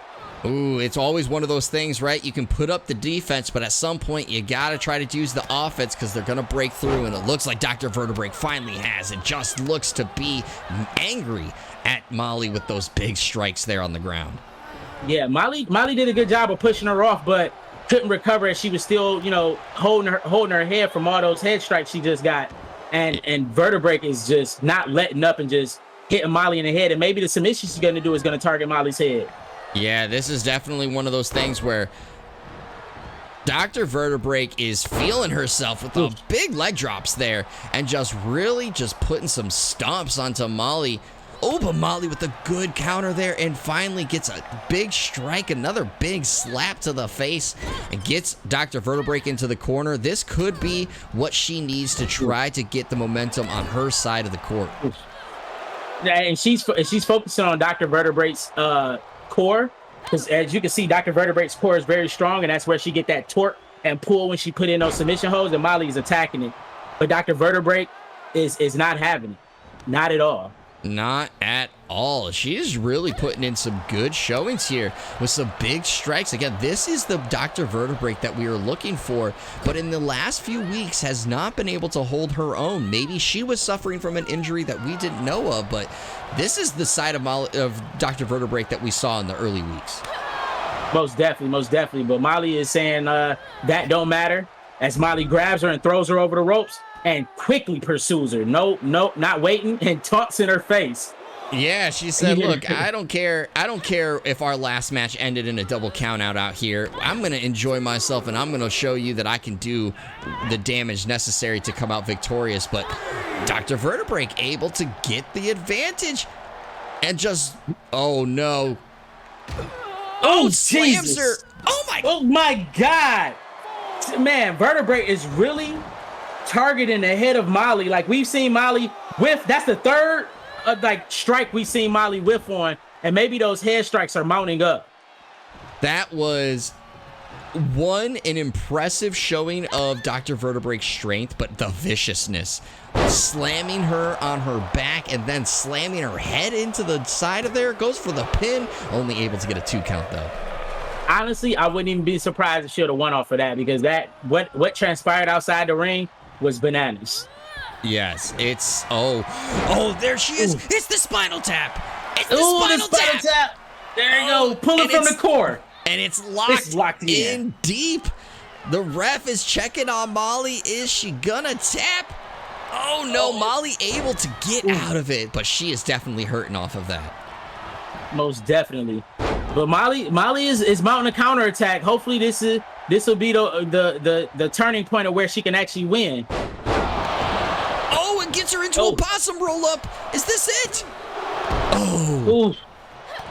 Ooh, it's always one of those things, right? You can put up the defense, but at some point you got to try to use the offense, because they're going to break through, and it looks like Dr. Vertebreak finally has. It just looks to be angry at Molly with those big strikes there on the ground. Yeah, Molly did a good job of pushing her off, but couldn't recover as she was still, holding her head from all those head strikes she just got. And Vertebreak is just not letting up and just hitting Molly in the head. And maybe the submission she's going to do is going to target Molly's head. Yeah, this is definitely one of those things where Dr. Vertebreak is feeling herself with the big leg drops there and just really just putting some stomps onto Molly. Oh, but Molly with a good counter there, and finally gets a big strike, another big slap to the face, and gets Dr. Vertebreak into the corner. This could be what she needs to try to get the momentum on her side of the court. And she's focusing on Dr. Vertebrake's core, because as you can see, Dr. Vertebrake's core is very strong, and that's where she get that torque and pull when she put in those submission holds, and Molly is attacking it. But Dr. Vertebreak is not having it. Not at all. Not at all. She's really putting in some good showings here with some big strikes. Again, this is the Dr. Vertebreak that we are looking for, but in the last few weeks has not been able to hold her own. Maybe she was suffering from an injury that we didn't know of, but this is the side of Dr. Vertebreak that we saw in the early weeks. Most definitely. But Molly is saying that don't matter, as Molly grabs her and throws her over the ropes and quickly pursues her. No, not waiting, and taunts in her face. Yeah, she said, look, I don't care if our last match ended in a double count out here. I'm going to enjoy myself, and I'm going to show you that I can do the damage necessary to come out victorious. But Dr. Vertebreak able to get the advantage and just, oh no. Oh, slams her. Jesus. Oh my God. Man, Vertebreak is really targeting the head of Molly. Like, we've seen Molly whiff. That's the third strike we've seen Molly whiff on, and maybe those head strikes are mounting up. That was an impressive showing of Dr. Vertebreak's strength, but the viciousness. Slamming her on her back and then slamming her head into the side of there. Goes for the pin. Only able to get a 2 count, though. Honestly, I wouldn't even be surprised if she would have won off of that, because what transpired outside the ring was bananas. Yes, it's... Oh, there she is. Ooh. It's the spinal tap. It's the spinal tap. There you go. Pull it from the core. And it's locked in deep. The ref is checking on Molly. Is she gonna tap? Oh no, Molly able to get out of it, but she is definitely hurting off of that. Most definitely. But Molly is mounting a counterattack. Hopefully this will be the turning point of where she can actually win. Oh, it gets her into a possum roll up. Is this it? Oh. Ooh.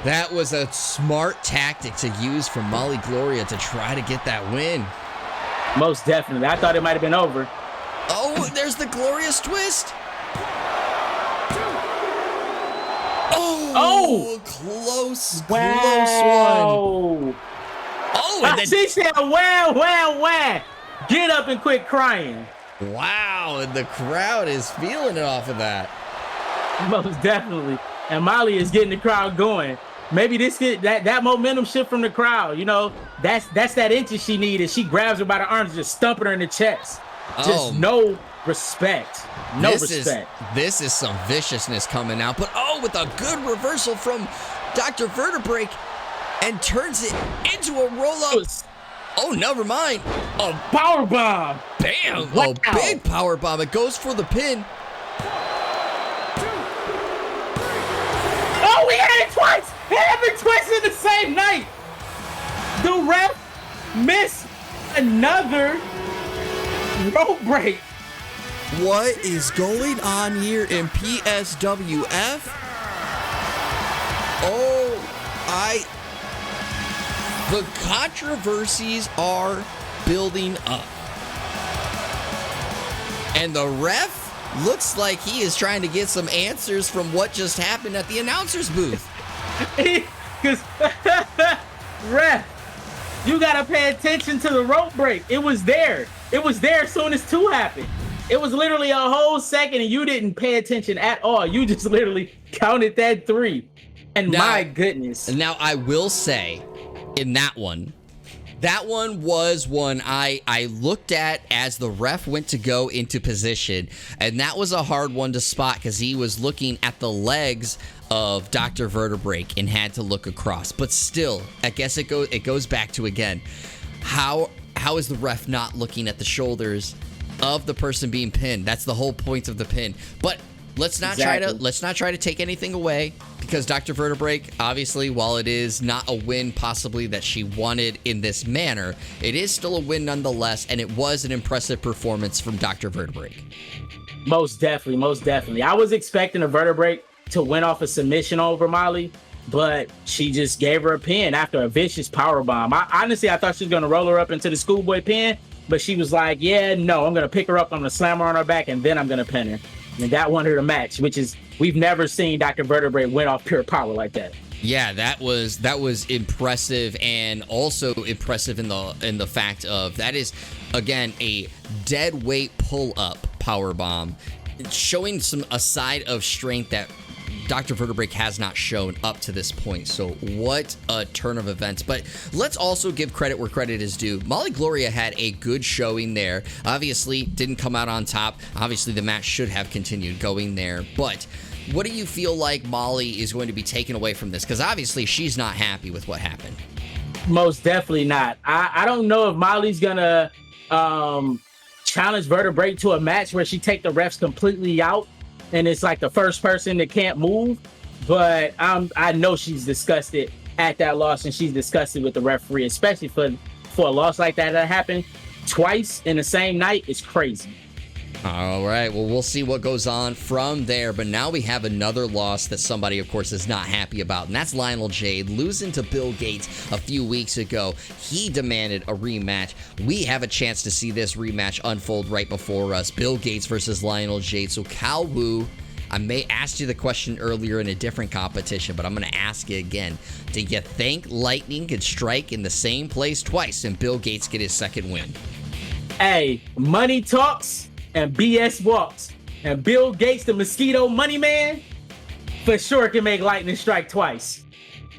That was a smart tactic to use from Molly Gloria to try to get that win. Most definitely. I thought it might have been over. Oh, there's the glorious twist. Oh, close one. Oh, and then she said, wow. Get up and quit crying. Wow, and the crowd is feeling it off of that. Most definitely. And Molly is getting the crowd going. Maybe that momentum shift from the crowd, that's that inches she needed. She grabs her by the arms, just stumping her in the chest. Just no respect. No respect. This is some viciousness coming out. But with a good reversal from Dr. Vertebreak, and turns it into a roll-up. Oh, never mind. A power bomb. Bam. Wow. A big power bomb. It goes for the pin. Oh, we had it twice. It happened twice in the same night. The ref missed another rope break. What is going on here in PSWF? The controversies are building up. And the ref looks like he is trying to get some answers from what just happened at the announcer's booth. Because, ref, you got to pay attention to the rope break. It was there. It was there as soon as 2 happened. It was literally a whole second, and you didn't pay attention at all. You just literally counted that 3. And now, my goodness. Now, I will say, in that one was one I looked at as the ref went to go into position, and that was a hard one to spot because he was looking at the legs of Dr. Vertebreak and had to look across. But still, I guess it goes back to, again, how is the ref not looking at the shoulders of the person being pinned? That's the whole point of the pin. But let's not try to take anything away, because Dr. Vertebreak, obviously, while it is not a win possibly that she wanted in this manner, it is still a win nonetheless, and it was an impressive performance from Dr. Vertebreak. Most definitely. I was expecting a Vertebreak to win off a submission over Molly, but she just gave her a pin after a vicious powerbomb. I thought she was going to roll her up into the schoolboy pin, but she was like, yeah, no, I'm going to pick her up, I'm going to slam her on her back, and then I'm going to pin her. And that won her the match, which is, we've never seen Dr. Vertebreak win off pure power like that. Yeah, that was impressive, and also impressive in the fact of that is, again, a dead weight pull up power bomb, showing a side of strength that Dr. Vertebreak has not shown up to this point. So what a turn of events. But let's also give credit where credit is due. Molly Gloria had a good showing there. Obviously, didn't come out on top. Obviously, the match should have continued going there. But what do you feel like Molly is going to be taken away from this? Because obviously, she's not happy with what happened. Most definitely not. I don't know if Molly's going to challenge Vertebreak to a match where she take the refs completely out, and it's like the first person that can't move. But I know she's disgusted at that loss, and she's disgusted with the referee, especially for a loss like that happened twice in the same night. It's crazy. All right, well, we'll see what goes on from there. But now we have another loss that somebody, of course, is not happy about, and that's Lionel Jeid losing to Bill Gates a few weeks ago. He demanded a rematch. We have a chance to see this rematch unfold right before us. Bill Gates versus Lionel Jeid. So Cal Wu I may ask you the question earlier in a different competition, but I'm going to ask you again. Do you think lightning could strike in the same place twice and Bill Gates get his second win? Hey, money talks and BS walks. And Bill Gates, the mosquito money man, for sure can make lightning strike twice.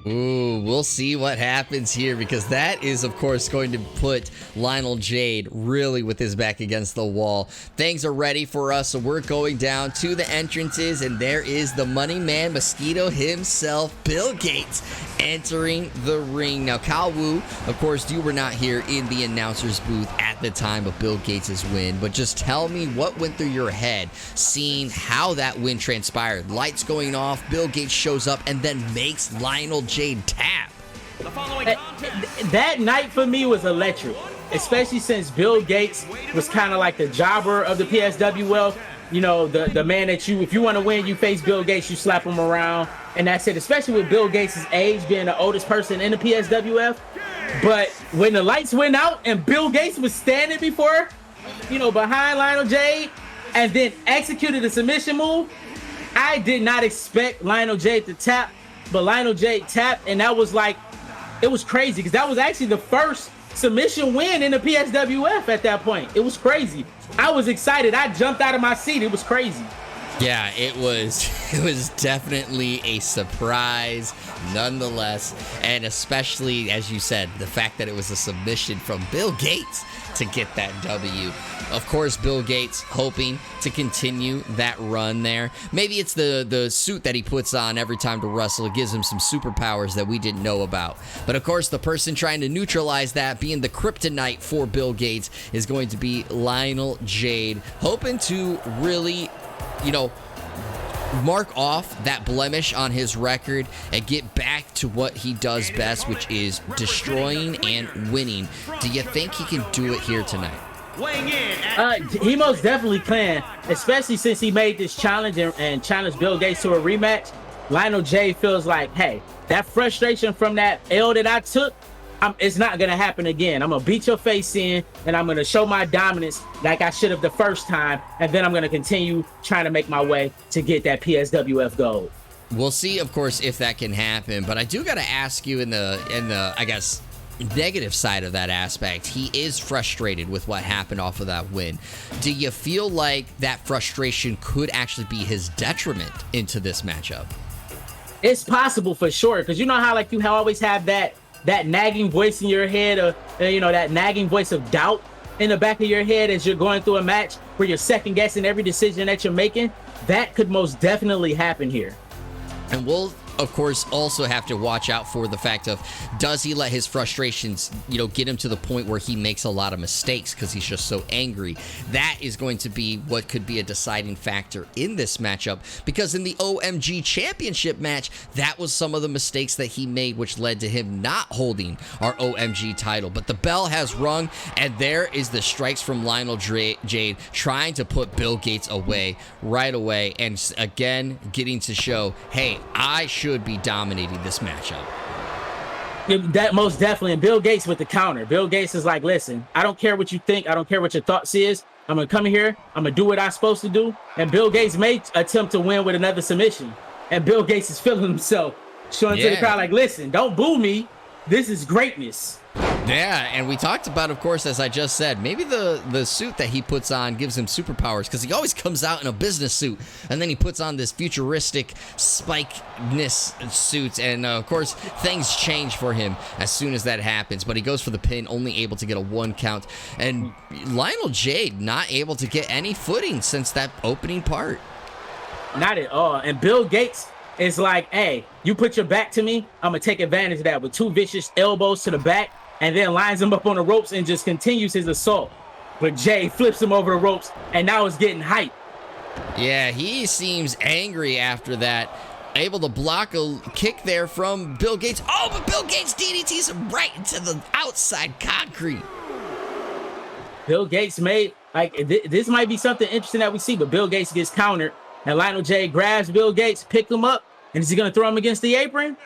Ooh, we'll see what happens here, because that is, of course, going to put Lionel Jeid really with his back against the wall. Things are ready for us, so we're going down to the entrances, and there is the money man mosquito himself, Bill Gates, entering the ring. Now, Kyle Wu, of course, you were not here in the announcer's booth at the time of Bill Gates' win, but just tell me what went through your head seeing how that win transpired. Lights going off, Bill Gates shows up, and then makes Lionel Jeid tap. That night for me was electric, especially since Bill Gates was kind of like the jobber of the PSWF. You know, the man that if you want to win, you face Bill Gates, you slap him around, and that's it. Especially with Bill Gates' age, being the oldest person in the PSWF. But when the lights went out and Bill Gates was standing behind Lionel Jeid, and then executed a submission move, I did not expect Lionel Jeid to tap, but Lionel Jeid tapped, and that was it was crazy, because that was actually the first submission win in the PSWF at that point. It was crazy. I was excited. I jumped out of my seat. It was crazy. Yeah, it was definitely a surprise nonetheless, and especially, as you said, the fact that it was a submission from Bill Gates to get that W. Of course, Bill Gates hoping to continue that run there. Maybe it's the suit that he puts on every time to wrestle. It gives him some superpowers that we didn't know about. But of course, the person trying to neutralize that, being the kryptonite for Bill Gates, is going to be Lionel Jeid, hoping to really, mark off that blemish on his record and get back to what he does best, which is destroying and winning. Do you think he can do it here tonight? He most definitely can, especially since he made this challenge and challenged Bill Gates to a rematch. Lionel Jeid feels like, hey, that frustration from that L that I took, it's not going to happen again. I'm going to beat your face in, and I'm going to show my dominance like I should have the first time, and then I'm going to continue trying to make my way to get that PSWF gold. We'll see, of course, if that can happen, but I do got to ask you in the I guess, negative side of that aspect. He is frustrated with what happened off of that win. Do you feel like that frustration could actually be his detriment into this matchup? It's possible for sure, because you know how you always have that nagging voice in your head, or that nagging voice of doubt in the back of your head as you're going through a match where you're second guessing every decision that you're making. That could most definitely happen here. And we'll, of course, also have to watch out for the fact of, does he let his frustrations, get him to the point where he makes a lot of mistakes because he's just so angry? That is going to be what could be a deciding factor in this matchup, because in the OMG Championship match, that was some of the mistakes that he made, which led to him not holding our OMG title. But the bell has rung, and there is the strikes from Lionel Jeid trying to put Bill Gates away right away, and again, getting to show, hey, I should be dominating this matchup. That most definitely. And Bill Gates with the counter. Bill Gates is like, listen, I don't care what you think. I don't care what your thoughts is. I'm going to come here. I'm going to do what I'm supposed to do. And Bill Gates may attempt to win with another submission. And Bill Gates is feeling himself, showing to the crowd like, listen, don't boo me. This is greatness. Yeah, and we talked about, of course, as I just said, maybe the suit that he puts on gives him superpowers, because he always comes out in a business suit, and then he puts on this futuristic spikeness suit, and of course, things change for him as soon as that happens, but he goes for the pin, only able to get a 1 count, and Lionel Jeid not able to get any footing since that opening part. Not at all. And Bill Gates is like, hey, you put your back to me, I'm going to take advantage of that with 2 vicious elbows to the back, and then lines him up on the ropes and just continues his assault. But Jeid flips him over the ropes, and now it's getting hype. Yeah, he seems angry after that. Able to block a kick there from Bill Gates. Oh, but Bill Gates DDTs him right into the outside concrete. Bill Gates made, this might be something interesting that we see, but Bill Gates gets countered, and Lionel Jeid grabs Bill Gates, pick him up, and is he going to throw him against the apron?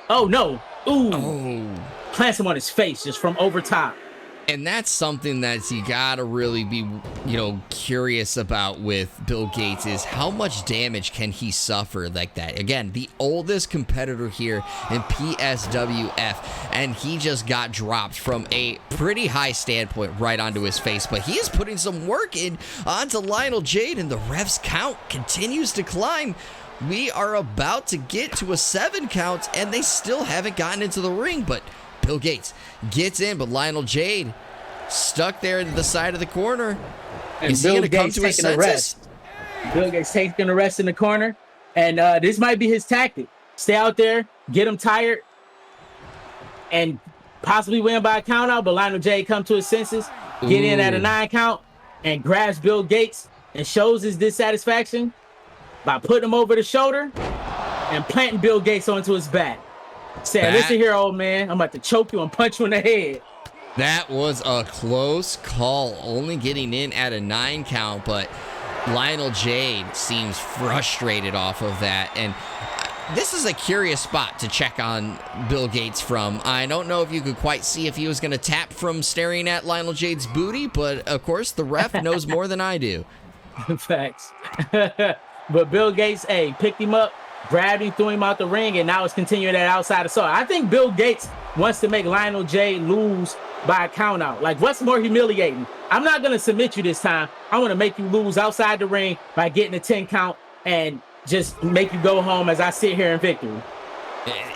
Oh, no. Ooh. Oh. Plants him on his face just from over top. And that's something that you gotta really be, curious about with Bill Gates is how much damage can he suffer like that. Again, the oldest competitor here in PSWF, and he just got dropped from a pretty high standpoint right onto his face. But he is putting some work in onto Lionel Jeid, and the ref's count continues to climb. We are about to get to a 7 count, and they still haven't gotten into the ring, but Bill Gates gets in, but Lionel Jeid stuck there to the side of the corner. And is he going to come to his senses? Rest. Bill Gates taking a rest in the corner, and this might be his tactic. Stay out there, get him tired, and possibly win by a count out, but Lionel Jeid come to his senses, get in at a 9 count, and grabs Bill Gates and shows his dissatisfaction by putting him over the shoulder and planting Bill Gates onto his back. Saying, listen here, old man, I'm about to choke you and punch you in the head. That was a close call, only getting in at a 9 count, but Lionel Jeid seems frustrated off of that. And this is a curious spot to check on Bill Gates from. I don't know if you could quite see if he was going to tap from staring at Lionel Jeid's booty, but of course the ref knows more than I do. Facts. But Bill Gates, picked him up, grabbed him, threw him out the ring, and now it's continuing that outside assault. I think Bill Gates wants to make Lionel Jeid lose by a count out. Like, what's more humiliating? I'm not going to submit you this time. I want to make you lose outside the ring by getting a 10 count and just make you go home as I sit here in victory.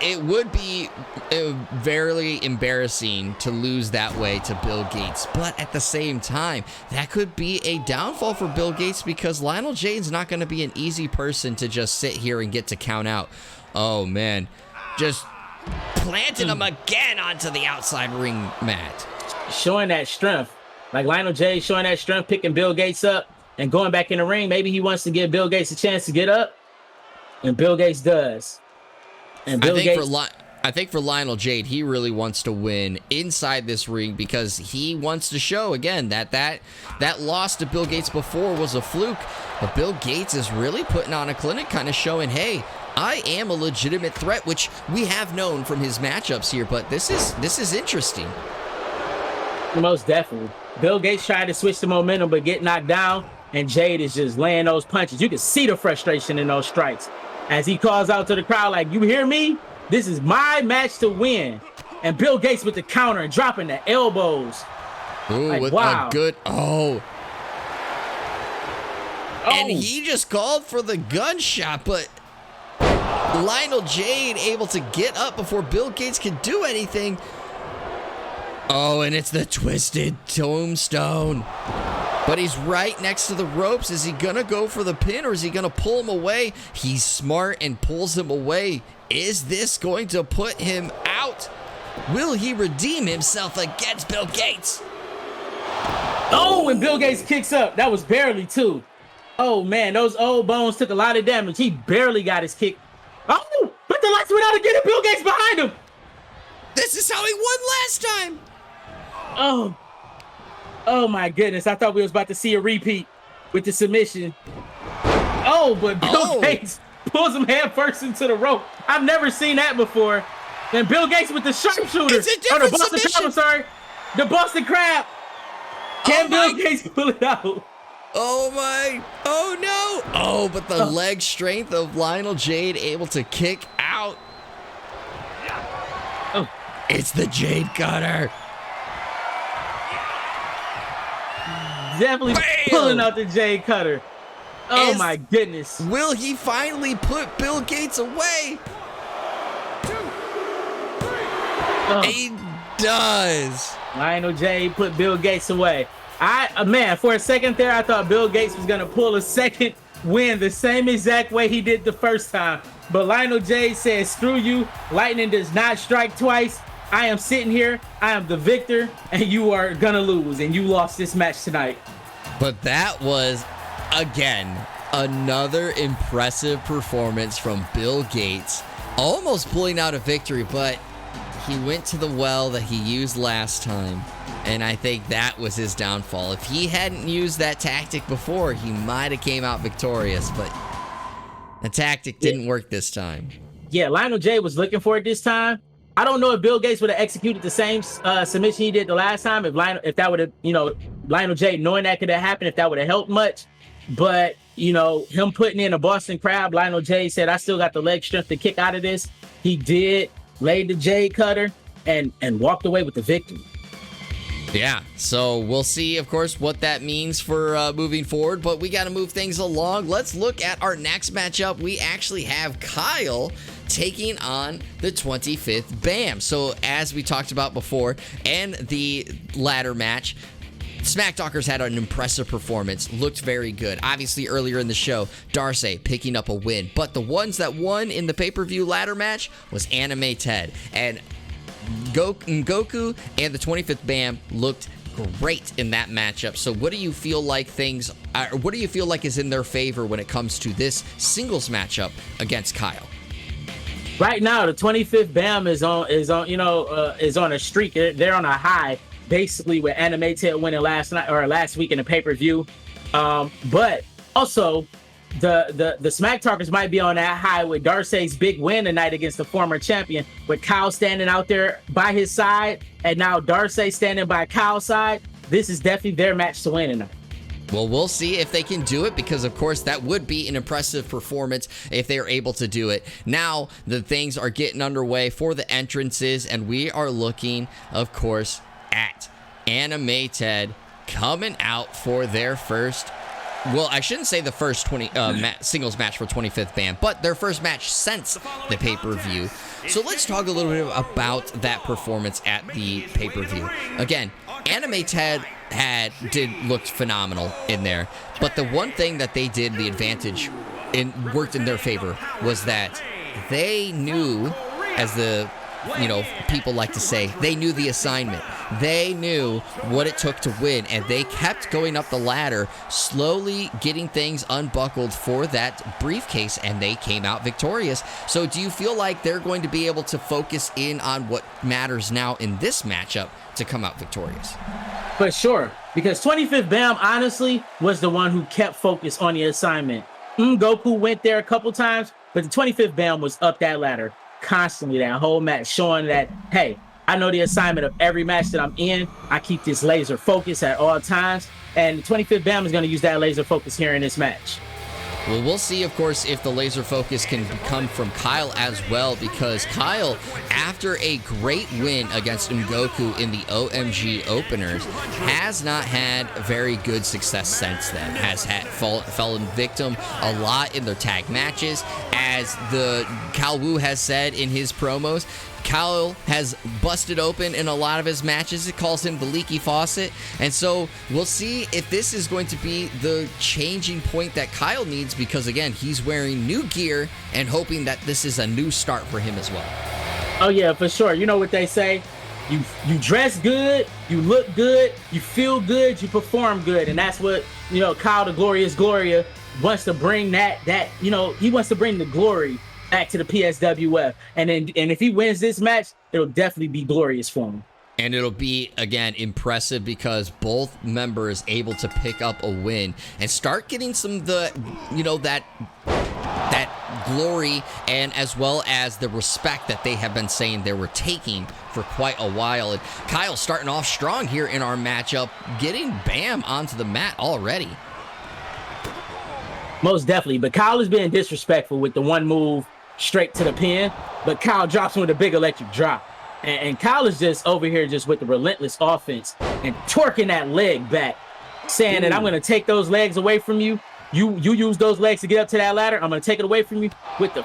It would be very embarrassing to lose that way to Bill Gates, but at the same time, that could be a downfall for Bill Gates because Lionel Jeid's not going to be an easy person to just sit here and get to count out. Oh, man. Just planting him again onto the outside ring mat. Showing that strength. Like Lionel Jeid showing that strength, picking Bill Gates up and going back in the ring. Maybe he wants to give Bill Gates a chance to get up, and Bill Gates does. And Bill I think for Lionel Jeid, he really wants to win inside this ring because he wants to show again that loss to Bill Gates before was a fluke. But Bill Gates is really putting on a clinic, kind of showing, hey, I am a legitimate threat, which we have known from his matchups here. But this is interesting. Most definitely. Bill Gates tried to switch the momentum, but get knocked down, and Jeid is just laying those punches. You can see the frustration in those strikes as he calls out to the crowd like, you hear me? This is my match to win. And Bill Gates with the counter and dropping the elbows. Ooh, like, with wow. A good, And he just called for the gunshot, but Lionel Jeid able to get up before Bill Gates can do anything. Oh, and it's the twisted tombstone. But he's right next to the ropes. Is he going to go for the pin or is he going to pull him away? He's smart and pulls him away. Is this going to put him out? Will he redeem himself against Bill Gates? Oh, and Bill Gates kicks up. That was barely too. Oh, man, those old bones took a lot of damage. He barely got his kick. Oh, but the lights went out again and Bill Gates behind him. This is how he won last time. Oh my goodness. I thought we was about to see a repeat with the submission. Oh, but Bill Gates pulls him head first into the rope. I've never seen that before. And Bill Gates with the sharpshooter. It's a different the Boston submission. Crab, I'm sorry. The Boston Crab. Can Bill Gates pull it out? Oh my. Oh no. Oh, but the leg strength of Lionel Jeid able to kick out. Oh. It's the Jeid Cutter. Definitely pulling out the Jeid Cutter. Oh my goodness. Will he finally put Bill Gates away? 2, 3. He does. Lionel Jeid put Bill Gates away. Man, for a second there, I thought Bill Gates was going to pull a second win the same exact way he did the first time. But Lionel Jeid says, screw you. Lightning does not strike twice. I am sitting here. I am the victor, and you are going to lose, and you lost this match tonight. But that was, again, another impressive performance from Bill Gates. Almost pulling out a victory, but he went to the well that he used last time. And I think that was his downfall. If he hadn't used that tactic before, he might have came out victorious, but the tactic didn't work this time. Yeah, Lionel Jeid was looking for it this time, I don't know if Bill Gates would have executed the same submission he did the last time. If that would have, Lionel Jeid knowing that could have happened, if that would have helped much. But, him putting in a Boston Crab, Lionel Jeid said, I still got the leg strength to kick out of this. He did, laid the Jeid cutter, and walked away with the victory. Yeah, so we'll see, of course, what that means for moving forward, but we got to move things along. Let's look at our next matchup. We actually have Kyle taking on the 25th BAM. So as we talked about before, and the ladder match, Smack Talkers had an impressive performance, looked very good. Obviously, earlier in the show, Darsay picking up a win, but the ones that won in the pay-per-view ladder match was Anime Ted, and Goku and the 25th BAM looked great in that matchup. So what do you feel like is in their favor when it comes to this singles matchup against Kyle? Right now, the 25th BAM is on a streak. They're on a high, basically, with Anime Ted winning last week in the pay-per-view. But also, the Smack Talkers might be on that high with Darsay's big win tonight against the former champion, with Kyle standing out there by his side, and now Darsay standing by Kyle's side. This is definitely their match to win tonight. Well, we'll see if they can do it, because, of course, that would be an impressive performance if they are able to do it. Now, the things are getting underway for the entrances, and we are looking, of course, at Anime Ted coming out for their first... Well, I shouldn't say the first singles match for 25th BAM, but their first match since the pay-per-view. So let's talk a little bit about that performance at the pay-per-view. Again, Anime Ted looked phenomenal in there, but the one thing that they did, the advantage, worked in their favor, was that they knew, as the people like to say, they knew the assignment. They knew what it took to win, and they kept going up the ladder, slowly getting things unbuckled for that briefcase, and they came out victorious. So do you feel like they're going to be able to focus in on what matters now in this matchup to come out victorious? For sure, because 25th BAM, honestly, was the one who kept focus on the assignment. Goku went there a couple times, but the 25th BAM was up that ladder constantly that whole match, showing that, hey, I know the assignment of every match that I'm in. I keep this laser focus at all times, and the 25th BAM is going to use that laser focus here in this match. Well, we'll see, of course, if the laser focus can come from Kyle as well, because Kyle, after a great win against Ngoku in the OMG openers, has not had very good success since then. Has fallen victim a lot in their tag matches. As the Kyle Wu has said in his promos, Kyle has busted open in a lot of his matches. It calls him the leaky faucet. And so we'll see if this is going to be the changing point that Kyle needs, because, again, he's wearing new gear and hoping that this is a new start for him as well. Oh, yeah, for sure. You know what they say? You dress good, you look good, you feel good, you perform good. And that's what, Kyle the Glorious Gloria wants to bring he wants to bring the glory back to the PSWF, and if he wins this match, it'll definitely be glorious for him. And it'll be, again, impressive, because both members able to pick up a win and start getting some of the, that glory, and as well as the respect that they have been saying they were taking for quite a while. And Kyle starting off strong here in our matchup, getting BAM onto the mat already. Most definitely, but Kyle is being disrespectful with the one move straight to the pin, but Kyle drops him with a big electric drop. And Kyle is just over here just with the relentless offense and twerking that leg back, saying that I'm going to take those legs away from you. You use those legs to get up to that ladder. I'm going to take it away from you with the...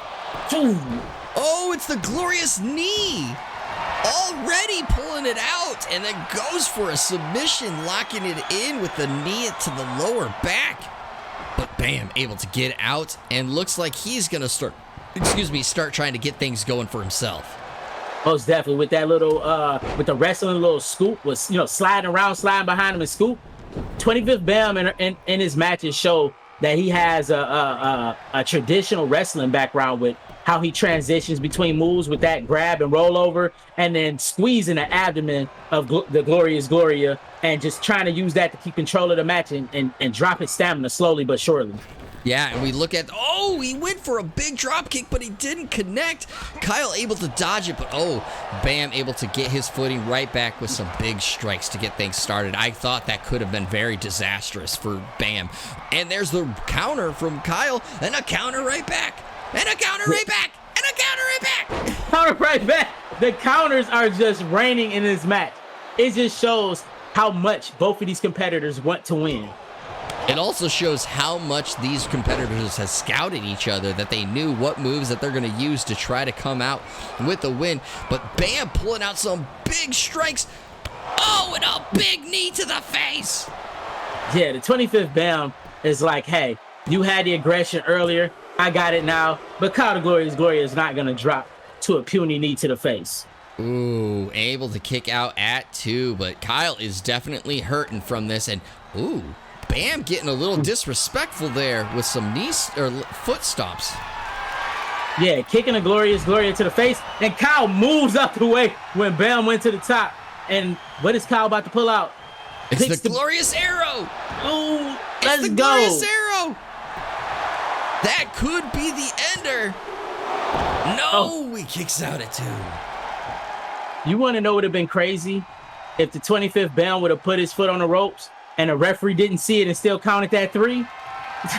Oh, it's the glorious knee. Already pulling it out, and then goes for a submission, locking it in with the knee to the lower back. But BAM, able to get out, and looks like he's going to start trying to get things going for himself. Most definitely, with that little, with the wrestling little scoop, was, sliding behind him and scoop. 25th BAM in his matches show that he has a traditional wrestling background with how he transitions between moves with that grab and roll over, and then squeezing the abdomen of the Glorious Gloria, and just trying to use that to keep control of the match and drop his stamina slowly but surely. Yeah, and we look at, he went for a big drop kick, but he didn't connect. Kyle able to dodge it, but Bam able to get his footing right back with some big strikes to get things started. I thought that could have been very disastrous for Bam. And there's the counter from Kyle, and a counter right back, and a counter right back, and a counter right back. Counter right back. The counters are just reigning in this match. It just shows how much both of these competitors want to win. It also shows how much these competitors have scouted each other, that they knew what moves that they're going to use to try to come out with the win. But Bam pulling out some big strikes. And a big knee to the face. Yeah, the 25th Bam is like, hey, you had the aggression earlier. I got it now. But Kyle the Gloria is not going to drop to a puny knee to the face. Ooh, able to kick out at 2, but Kyle is definitely hurting from this. And, Bam getting a little disrespectful there with some foot stomps. Yeah, kicking a Gloria to the face. And Kyle moves up the way when Bam went to the top. And what is Kyle about to pull out? It's the Glorious Arrow. Ooh, let's it's the go. Glorious Arrow. That could be the ender. No, he kicks out at 2. You want to know what would have been crazy? If the 25th Bam would have put his foot on the ropes and the referee didn't see it and still counted that 3?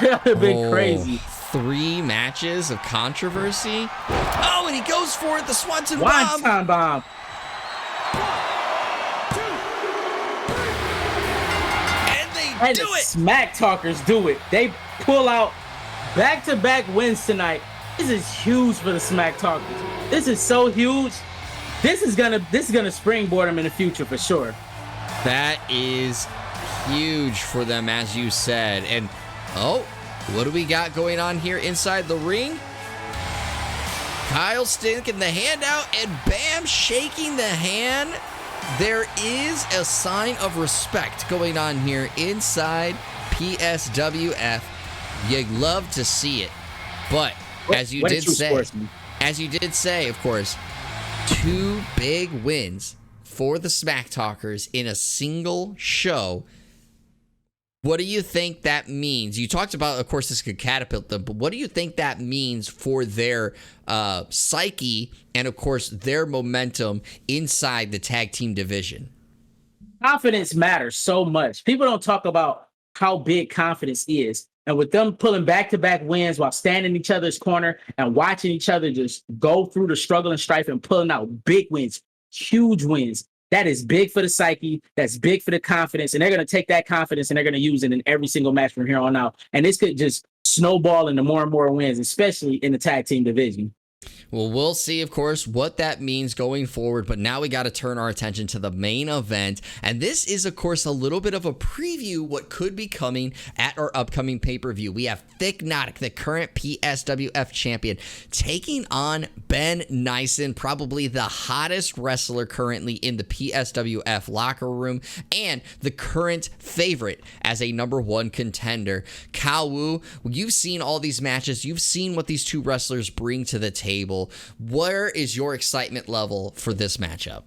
That would have been crazy. 3 matches of controversy. And he goes for it, the Swanton Bomb. Swanton Bomb. And do it. Smack Talkers do it. They pull out back-to-back wins tonight. This is huge for the Smack Talkers. This is so huge. This is gonna springboard them in the future for sure. That is huge for them, as you said. And what do we got going on here inside the ring? Kyle sticking the hand out and Bam shaking the hand. There is a sign of respect going on here inside PSWF. You love to see it, but as you did say, of course, 2 big wins for the Smack Talkers in a single show. What do you think that means? You talked about, of course, this could catapult them, but what do you think that means for their psyche and, of course, their momentum inside the tag team division? Confidence matters so much. People don't talk about how big confidence is. And with them pulling back-to-back wins while standing in each other's corner and watching each other just go through the struggle and strife and pulling out big wins, huge wins, that is big for the psyche. That's big for the confidence. And they're going to take that confidence and they're going to use it in every single match from here on out. And this could just snowball into more and more wins, especially in the tag team division. Well, we'll see, of course, what that means going forward, but now we got to turn our attention to the main event, and this is, of course, a little bit of a preview what could be coming at our upcoming pay-per-view. We have Thiccnotic, the current PSWF champion, taking on Ben Neisen, probably the hottest wrestler currently in the PSWF locker room, and the current favorite as a #1 contender. Kyle Wu, you've seen all these matches, you've seen what these 2 wrestlers bring to the table. Where is your excitement level for this matchup?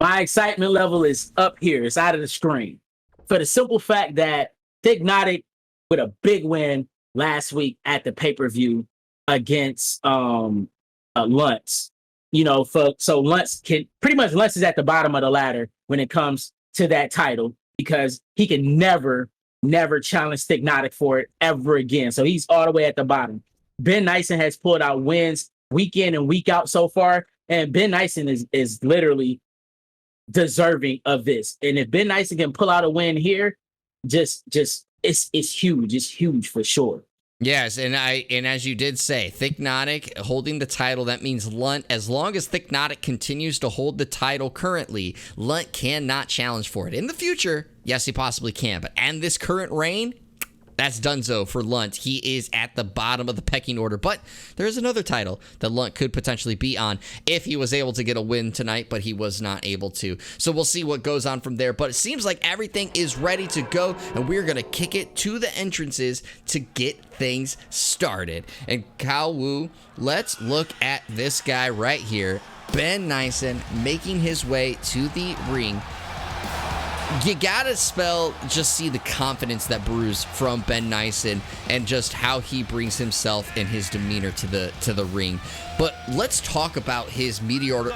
My excitement level is up here. It's out of the screen. For the simple fact that Thiccnotic with a big win last week at the pay-per-view against Lunt. So Lunt is at the bottom of the ladder when it comes to that title because he can never challenge Thiccnotic for it ever again. So he's all the way at the bottom. Ben Neisen has pulled out wins week in and week out so far, and Ben Neisen is literally deserving of this. And if Ben Neisen can pull out a win here, it's huge. It's huge for sure. Yes, and as you did say, Thiccnotic holding the title, that means Lunt, as long as Thiccnotic continues to hold the title currently, Lunt cannot challenge for it. In the future, yes, he possibly can, but and this current reign, that's donezo for Lunt. He is at the bottom of the pecking order, but there is another title that Lunt could potentially be on if he was able to get a win tonight, but he was not able to. So we'll see what goes on from there, but it seems like everything is ready to go, and we're going to kick it to the entrances to get things started. And Kyle Wu, let's look at this guy right here, Ben Neisen, making his way to the ring. You gotta see the confidence that brews from Ben Neisen and just how he brings himself and his demeanor to the ring. But let's talk about his meteoric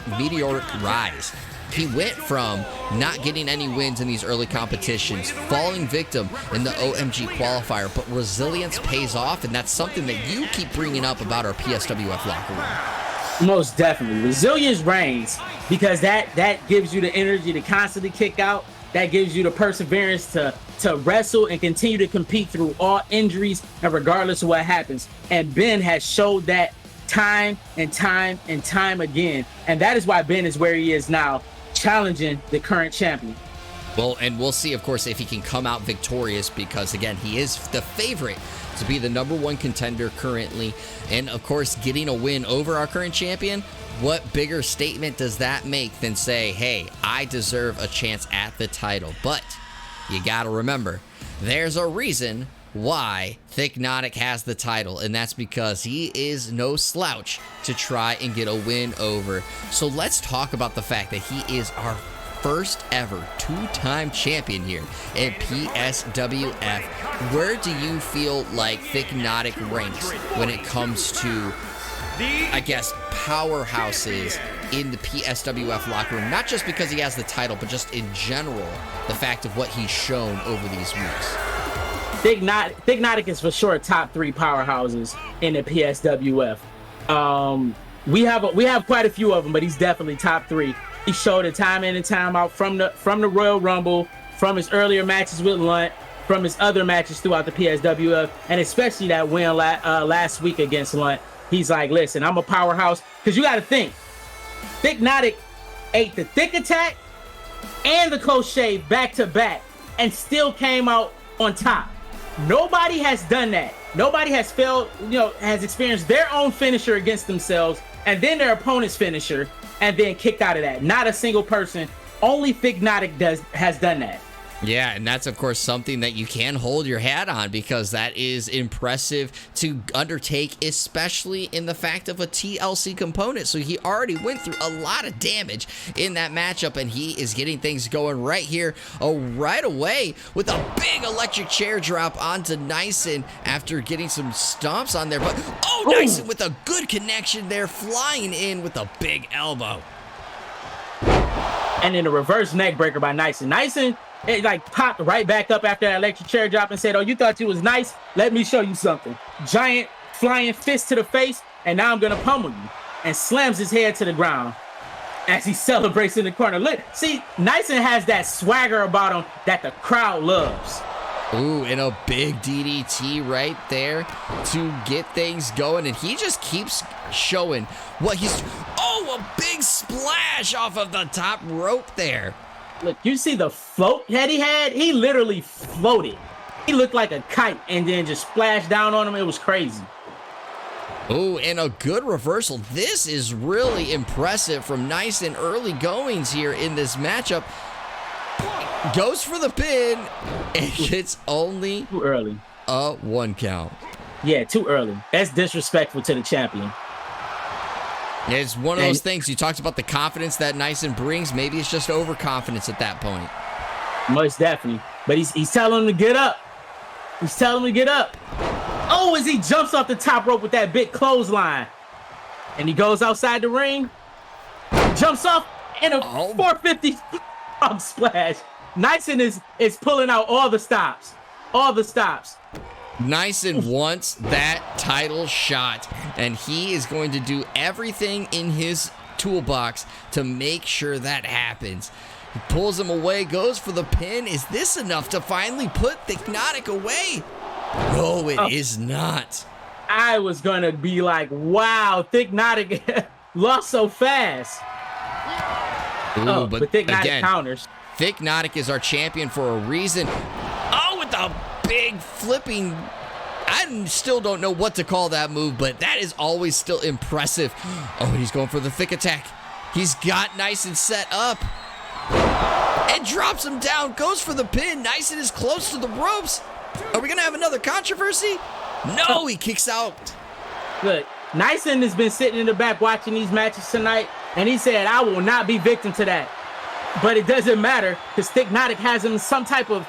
rise. He went from not getting any wins in these early competitions, falling victim in the OMG qualifier, but resilience pays off, and that's something that you keep bringing up about our PSWF locker room. Most definitely. Resilience reigns because that gives you the energy to constantly kick out. That gives you the perseverance to wrestle and continue to compete through all injuries and regardless of what happens. And Ben has showed that time and time and time again. And that is why Ben is where he is now, challenging the current champion. Well, and we'll see, of course, if he can come out victorious because, again, he is the favorite to be the #1 contender currently. And, of course, getting a win over our current champion, what bigger statement does that make than say, hey, I deserve a chance at the title? But you got to remember, there's a reason why Thiccnotic has the title, and that's because he is no slouch to try and get a win over. So let's talk about the fact that he is our first ever two-time champion here in PSWF. Where do you feel like Thiccnotic ranks when it comes to, I guess, powerhouses in the PSWF locker room? Not just because he has the title, but just in general, the fact of what he's shown over these weeks. Thiccnotic is for sure top 3 powerhouses in the PSWF. We have quite a few of them, but he's definitely top 3. He showed it time in and time out from the Royal Rumble, from his earlier matches with Lunt, from his other matches throughout the PSWF, and especially that win last week against Lunt. He's like, listen, I'm a powerhouse. Because you got to think, Thiccnotic ate the thick attack and the close shave back to back and still came out on top. Nobody has done that. Nobody has has experienced their own finisher against themselves and then their opponent's finisher and then kicked out of that. Not a single person. Only Thiccnotic has done that. Yeah, and that's, of course, something that you can hold your hat on because that is impressive to undertake, especially in the fact of a TLC component. So he already went through a lot of damage in that matchup, and he is getting things going right here, right away, with a big electric chair drop onto Neisen after getting some stomps on there. But, Neisen with a good connection there, flying in with a big elbow. And then a reverse neck breaker by Neisen. Neisen, it like popped right back up after that electric chair drop and said, oh, you thought you was nice? Let me show you something. Giant flying fist to the face, and now I'm going to pummel you. And slams his head to the ground as he celebrates in the corner. Look, see, Neisen has that swagger about him that the crowd loves. Ooh, and a big DDT right there to get things going. And he just keeps showing what he's... Oh, a big splash off of the top rope there. Look, you see the float that he had? He literally floated. He looked like a kite and then just splashed down on him. It was crazy. Oh, and a good reversal. This is really impressive from Neisen early goings here in this matchup. Goes for the pin. It's only too early. A 1 count. Yeah, too early. That's disrespectful to the champion. It's one of those things. You talked about the confidence that Neisen brings. Maybe it's just overconfidence at that point. Most definitely. But he's telling him to get up. He's telling him to get up. Oh, as he jumps off the top rope with that big clothesline. And he goes outside the ring. Jumps off in a 450 splash. Neisen is pulling out all the stops. All the stops. Neisen wants that title shot, and he is going to do everything in his toolbox to make sure that happens. He pulls him away, goes for the pin. Is this enough to finally put Thiccnotic away? No, it is not. I was going to be like, wow, Thiccnotic lost so fast. Ooh, but Thiccnotic again, counters. Thiccnotic is our champion for a reason. Oh, with the big flipping... I still don't know what to call that move, but that is always still impressive. Oh, he's going for the thick attack. He's got Neisen set up. And drops him down, goes for the pin. Neisen is close to the ropes. Are we going to have another controversy? No, he kicks out. Look, Neisen has been sitting in the back watching these matches tonight, and he said, I will not be victim to that. but it doesn't matter because Thiccnotic has him in some type of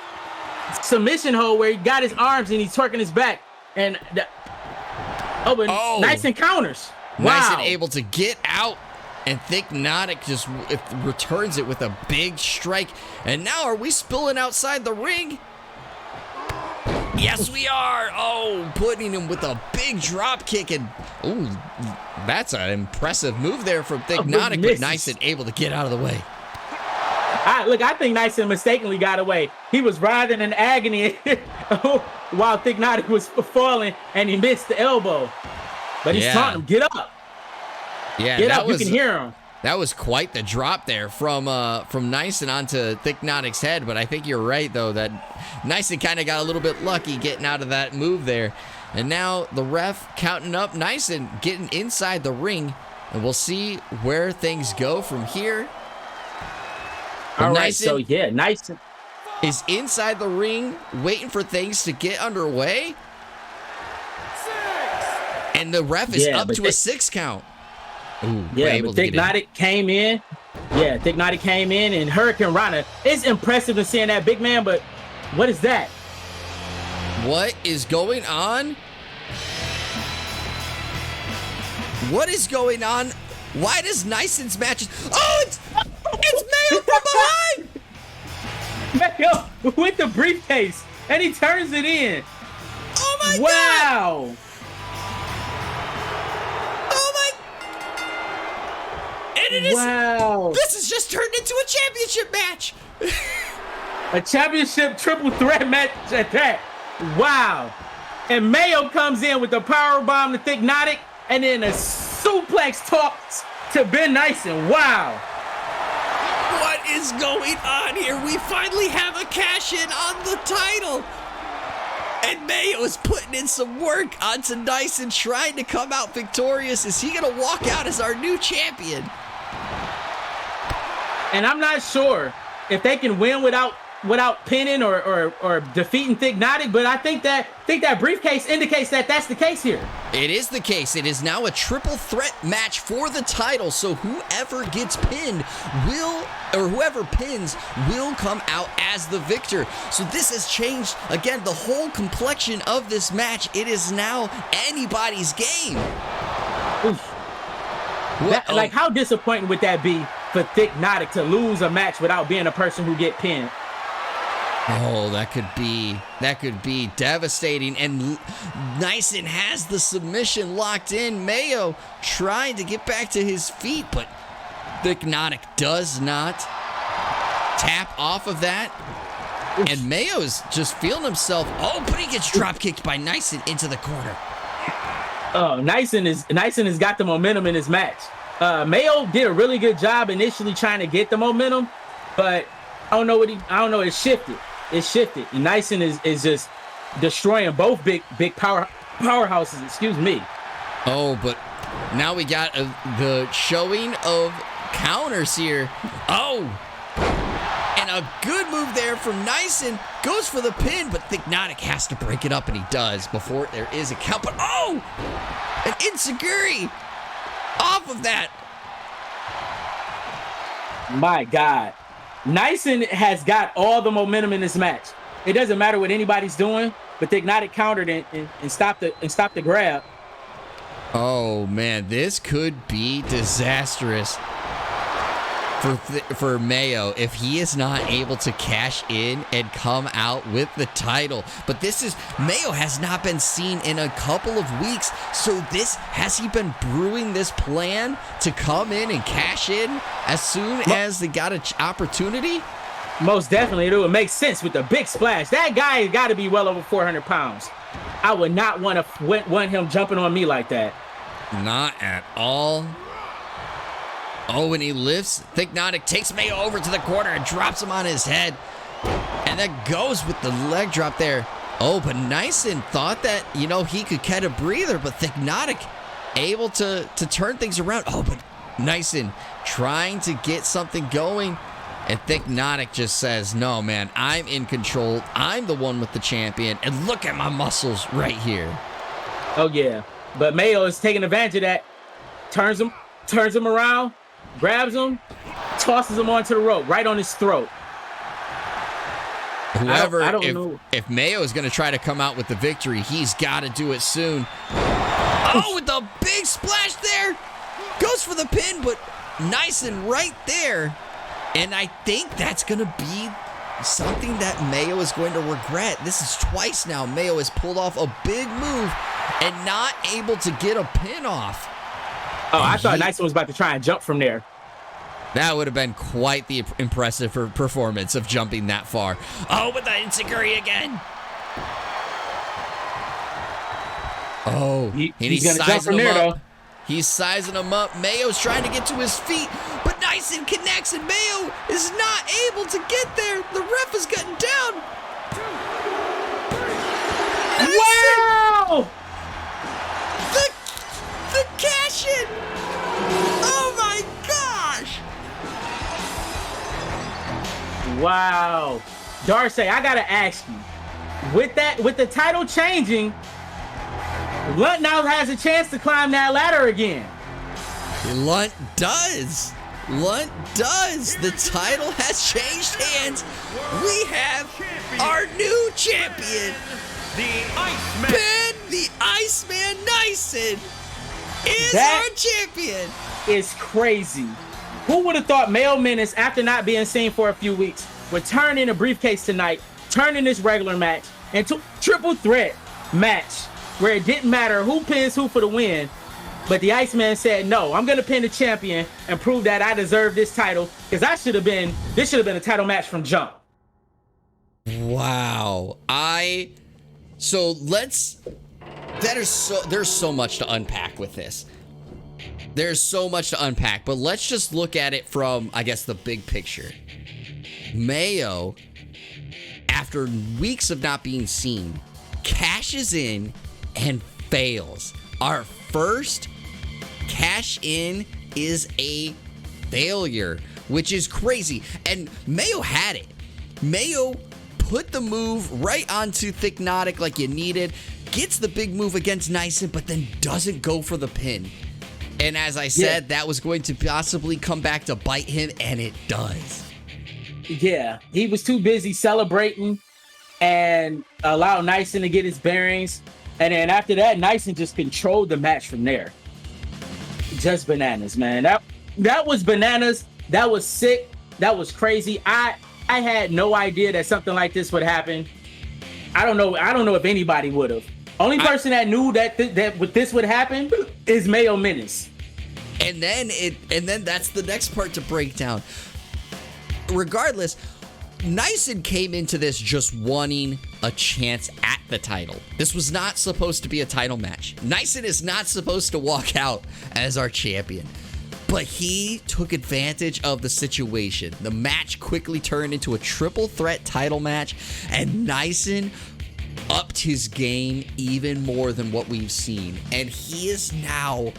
submission hold where he got his arms and he's twerking his back. And Neisen counters. Wow. Neisen able to get out, and Thiccnotic just returns it with a big strike. And now are we spilling outside the ring? Yes, we are. Oh, putting him with a big drop kick. And that's an impressive move there from Thiccnotic, but Neisen able to get out of the way. I think Neisen mistakenly got away. He was writhing in agony while Thiccnotic was falling, and he missed the elbow. But he's taunting him, get up. Yeah, get up, you can hear him. That was quite the drop there from Neisen onto Thiccnotic's head, but I think you're right, though, that Neisen kind of got a little bit lucky getting out of that move there. And now the ref counting up Neisen getting inside the ring, and we'll see where things go from here. All right, so yeah, Neisen is inside the ring waiting for things to get underway. And the ref is up to a 6 count. Ooh, yeah, but Thiccnotic came in. Yeah, Thiccnotic came in, and Hurricane Rana. It's impressive to seeing that big man, but what is that? What is going on? What is going on? Why does Neisen's matches... Oh, it's Mayo from behind! Mayo with the briefcase, and he turns it in. Oh my God! Wow! Wow. This has just turned into a championship match. A championship triple threat match at that. Wow. And Mayo comes in with the power bomb to Thiccnotic and then a suplex toss to Ben Neisen. Wow. What is going on here? We finally have a cash in on the title. And Mayo is putting in some work onto Neisen, trying to come out victorious. Is he going to walk out as our new champion? And I'm not sure if they can win without pinning or defeating Thiccnotic, but I think that briefcase indicates that that's the case here. It is the case. It is now a triple threat match for the title, so whoever gets pinned whoever pins will come out as the victor. So this has changed, again, the whole complexion of this match. It is now anybody's game. Like, how disappointing would that be for Thiccnotic to lose a match without being a person who get pinned? Oh, that could be devastating. And Neisen has the submission locked in. Mayo trying to get back to his feet, but Thiccnotic does not tap off of that. And Mayo's just feeling himself. Oh, but he gets drop kicked by Neisen into the corner. Oh, Neisen has got the momentum in his match. Mayo did a really good job initially trying to get the momentum, but I don't know. It shifted. And Neisen is just destroying both big powerhouses. Excuse me. Oh, but now we got the showing of counters here. Oh, and a good move there from Neisen. Goes for the pin, but Thiccnotic has to break it up, and he does before there is a count. But an enziguri off of that. My God. Neisen has got all the momentum in this match. It doesn't matter what anybody's doing, but Thiccnotic countered and stopped the grab. Oh man, this could be disastrous for Mayo if he is not able to cash in and come out with the title. But Mayo has not been seen in a couple of weeks. So has he been brewing this plan to come in and cash in as soon as they got an opportunity? Most definitely. It would make sense with the big splash. That guy has got to be well over 400 pounds. I would not want him jumping on me like that. Not at all. Oh, and he lifts. Thiccnotic takes Mayo over to the corner and drops him on his head. And that goes with the leg drop there. Oh, but Neisen thought that, he could catch a breather, but Thiccnotic able to turn things around. Oh, but Neisen trying to get something going. And Thiccnotic just says, no, man, I'm in control. I'm the one with the champion. And look at my muscles right here. Oh, yeah. But Mayo is taking advantage of that. Turns him around. Grabs him, tosses him onto the rope, right on his throat. Whoever, I don't know. If Mayo is going to try to come out with the victory, he's got to do it soon. Oh, with the big splash there. Goes for the pin, but Neisen right there. And I think that's going to be something that Mayo is going to regret. This is twice now Mayo has pulled off a big move and not able to get a pin off. Oh, I thought Neisen was about to try and jump from there. That would have been quite the impressive performance of jumping that far. Oh, with the enziguri again. Oh, he's going to jump from there, though. He's sizing him up. Mayo's trying to get to his feet, but Neisen connects, and Mayo is not able to get there. The ref is getting down. Wow! The cash in. Oh my gosh! Wow. Darsay, I gotta ask you, with the title changing, Lunt now has a chance to climb that ladder again. Lunt does. The title has changed hands. We have our new champion. The Iceman. Ben, the Iceman Neisen is our champion. Is crazy. Who would have thought Male Menace, after not being seen for a few weeks, would turn in a briefcase tonight, turn in this regular match into a triple threat match where it didn't matter who pins who for the win, but the Iceman said, no, I'm going to pin the champion and prove that I deserve this title, because this should have been a title match from jump. Wow. There's so much to unpack with this. There's so much to unpack, but let's just look at it from, I guess, the big picture. Mayo, after weeks of not being seen, cashes in and fails. Our first cash in is a failure, which is crazy. And Mayo had it. Mayo put the move right onto Thiccnotic like you needed, gets the big move against Neisen, but then doesn't go for the pin. And as I said, that was going to possibly come back to bite him, and it does. Yeah, he was too busy celebrating and allowed Neisen to get his bearings. And then after that, Neisen just controlled the match from there. Just bananas, man. That was bananas. That was sick. That was crazy. I had no idea that something like this would happen. I don't know if anybody would have. Only person that knew that this would happen is Mayo Menace. And then that's the next part to break down. Regardless, Neisen came into this just wanting a chance at the title. This was not supposed to be a title match. Neisen is not supposed to walk out as our champion. But he took advantage of the situation. The match quickly turned into a triple threat title match, and Neisen upped his game even more than what we've seen. And he is now,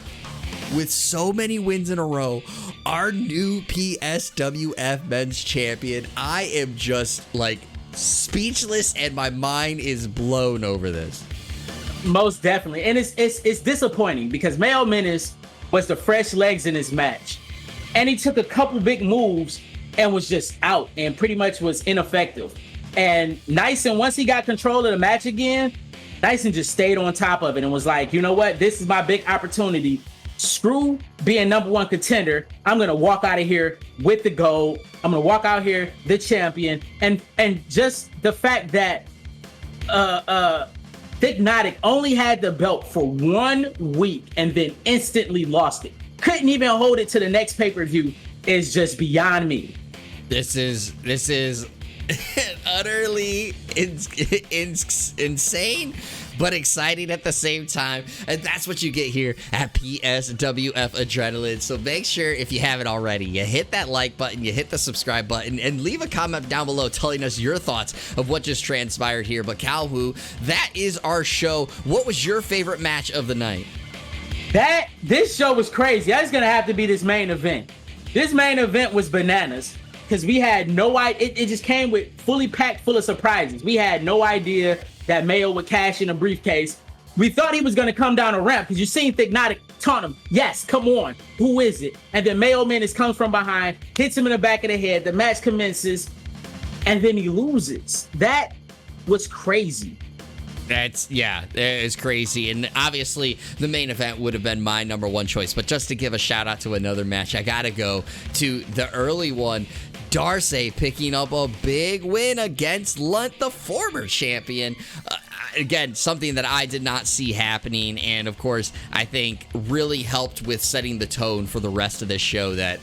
with so many wins in a row, our new PSWF men's champion. I am just like speechless, and my mind is blown over this. Most definitely. And it's disappointing because Mayo Menace was the fresh legs in his match. And he took a couple big moves and was just out and pretty much was ineffective. And Neisen, once he got control of the match again, Neisen just stayed on top of it and was like, you know what? This is my big opportunity. Screw being number one contender. I'm going to walk out of here with the gold. I'm going to walk out here the champion. And just the fact that Thiccnotic only had the belt for 1 week and then instantly lost it. Couldn't even hold it to the next pay-per-view is just beyond me. This is utterly insane, but exciting at the same time. And that's what you get here at PSWF Adrenaline. So make sure, if you haven't already, you hit that like button, you hit the subscribe button, and leave a comment down below telling us your thoughts of what just transpired here. But Calhu, that is our show. What was your favorite match of the night? This show was crazy. That's gonna have to be this main event. This main event was bananas. Because we had no idea. It just came with fully packed full of surprises. We had no idea that Mayo would cash in a briefcase. We thought he was going to come down a ramp because you seen Thiccnotic taunt him. Yes, come on. Who is it? And then Mayo Menace comes from behind, hits him in the back of the head. The match commences, and then he loses. That was crazy. It's crazy. And obviously the main event would have been my number one choice. But just to give a shout out to another match, I got to go to the early one. Darsay picking up a big win against Lunt, the former champion. Again, something that I did not see happening. And of course, I think really helped with setting the tone for the rest of this show that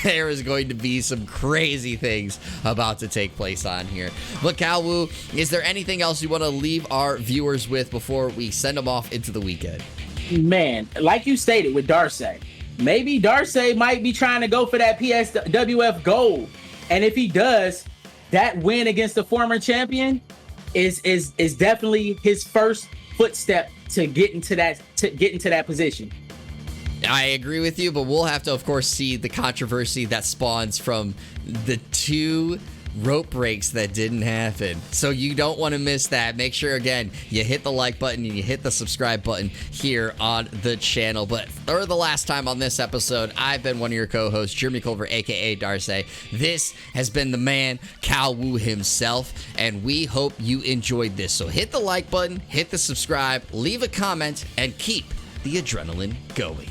there is going to be some crazy things about to take place on here. But Cal Wu, is there anything else you want to leave our viewers with before we send them off into the weekend? Man, like you stated with Darsay, maybe Darsay might be trying to go for that PSWF gold. And if he does, that win against the former champion is definitely his first footstep to get into that position. I agree with you, but we'll have to, of course, see the controversy that spawns from the 2 rope breaks that didn't happen. So you don't want to miss that. Make sure, again, you hit the like button and you hit the subscribe button here on the channel. But for the last time on this episode, I've been one of your co-hosts, Jeremy Culver, a.k.a. Darsay. This has been the man, Cal Wu himself, and we hope you enjoyed this. So hit the like button, hit the subscribe, leave a comment, and keep the adrenaline going.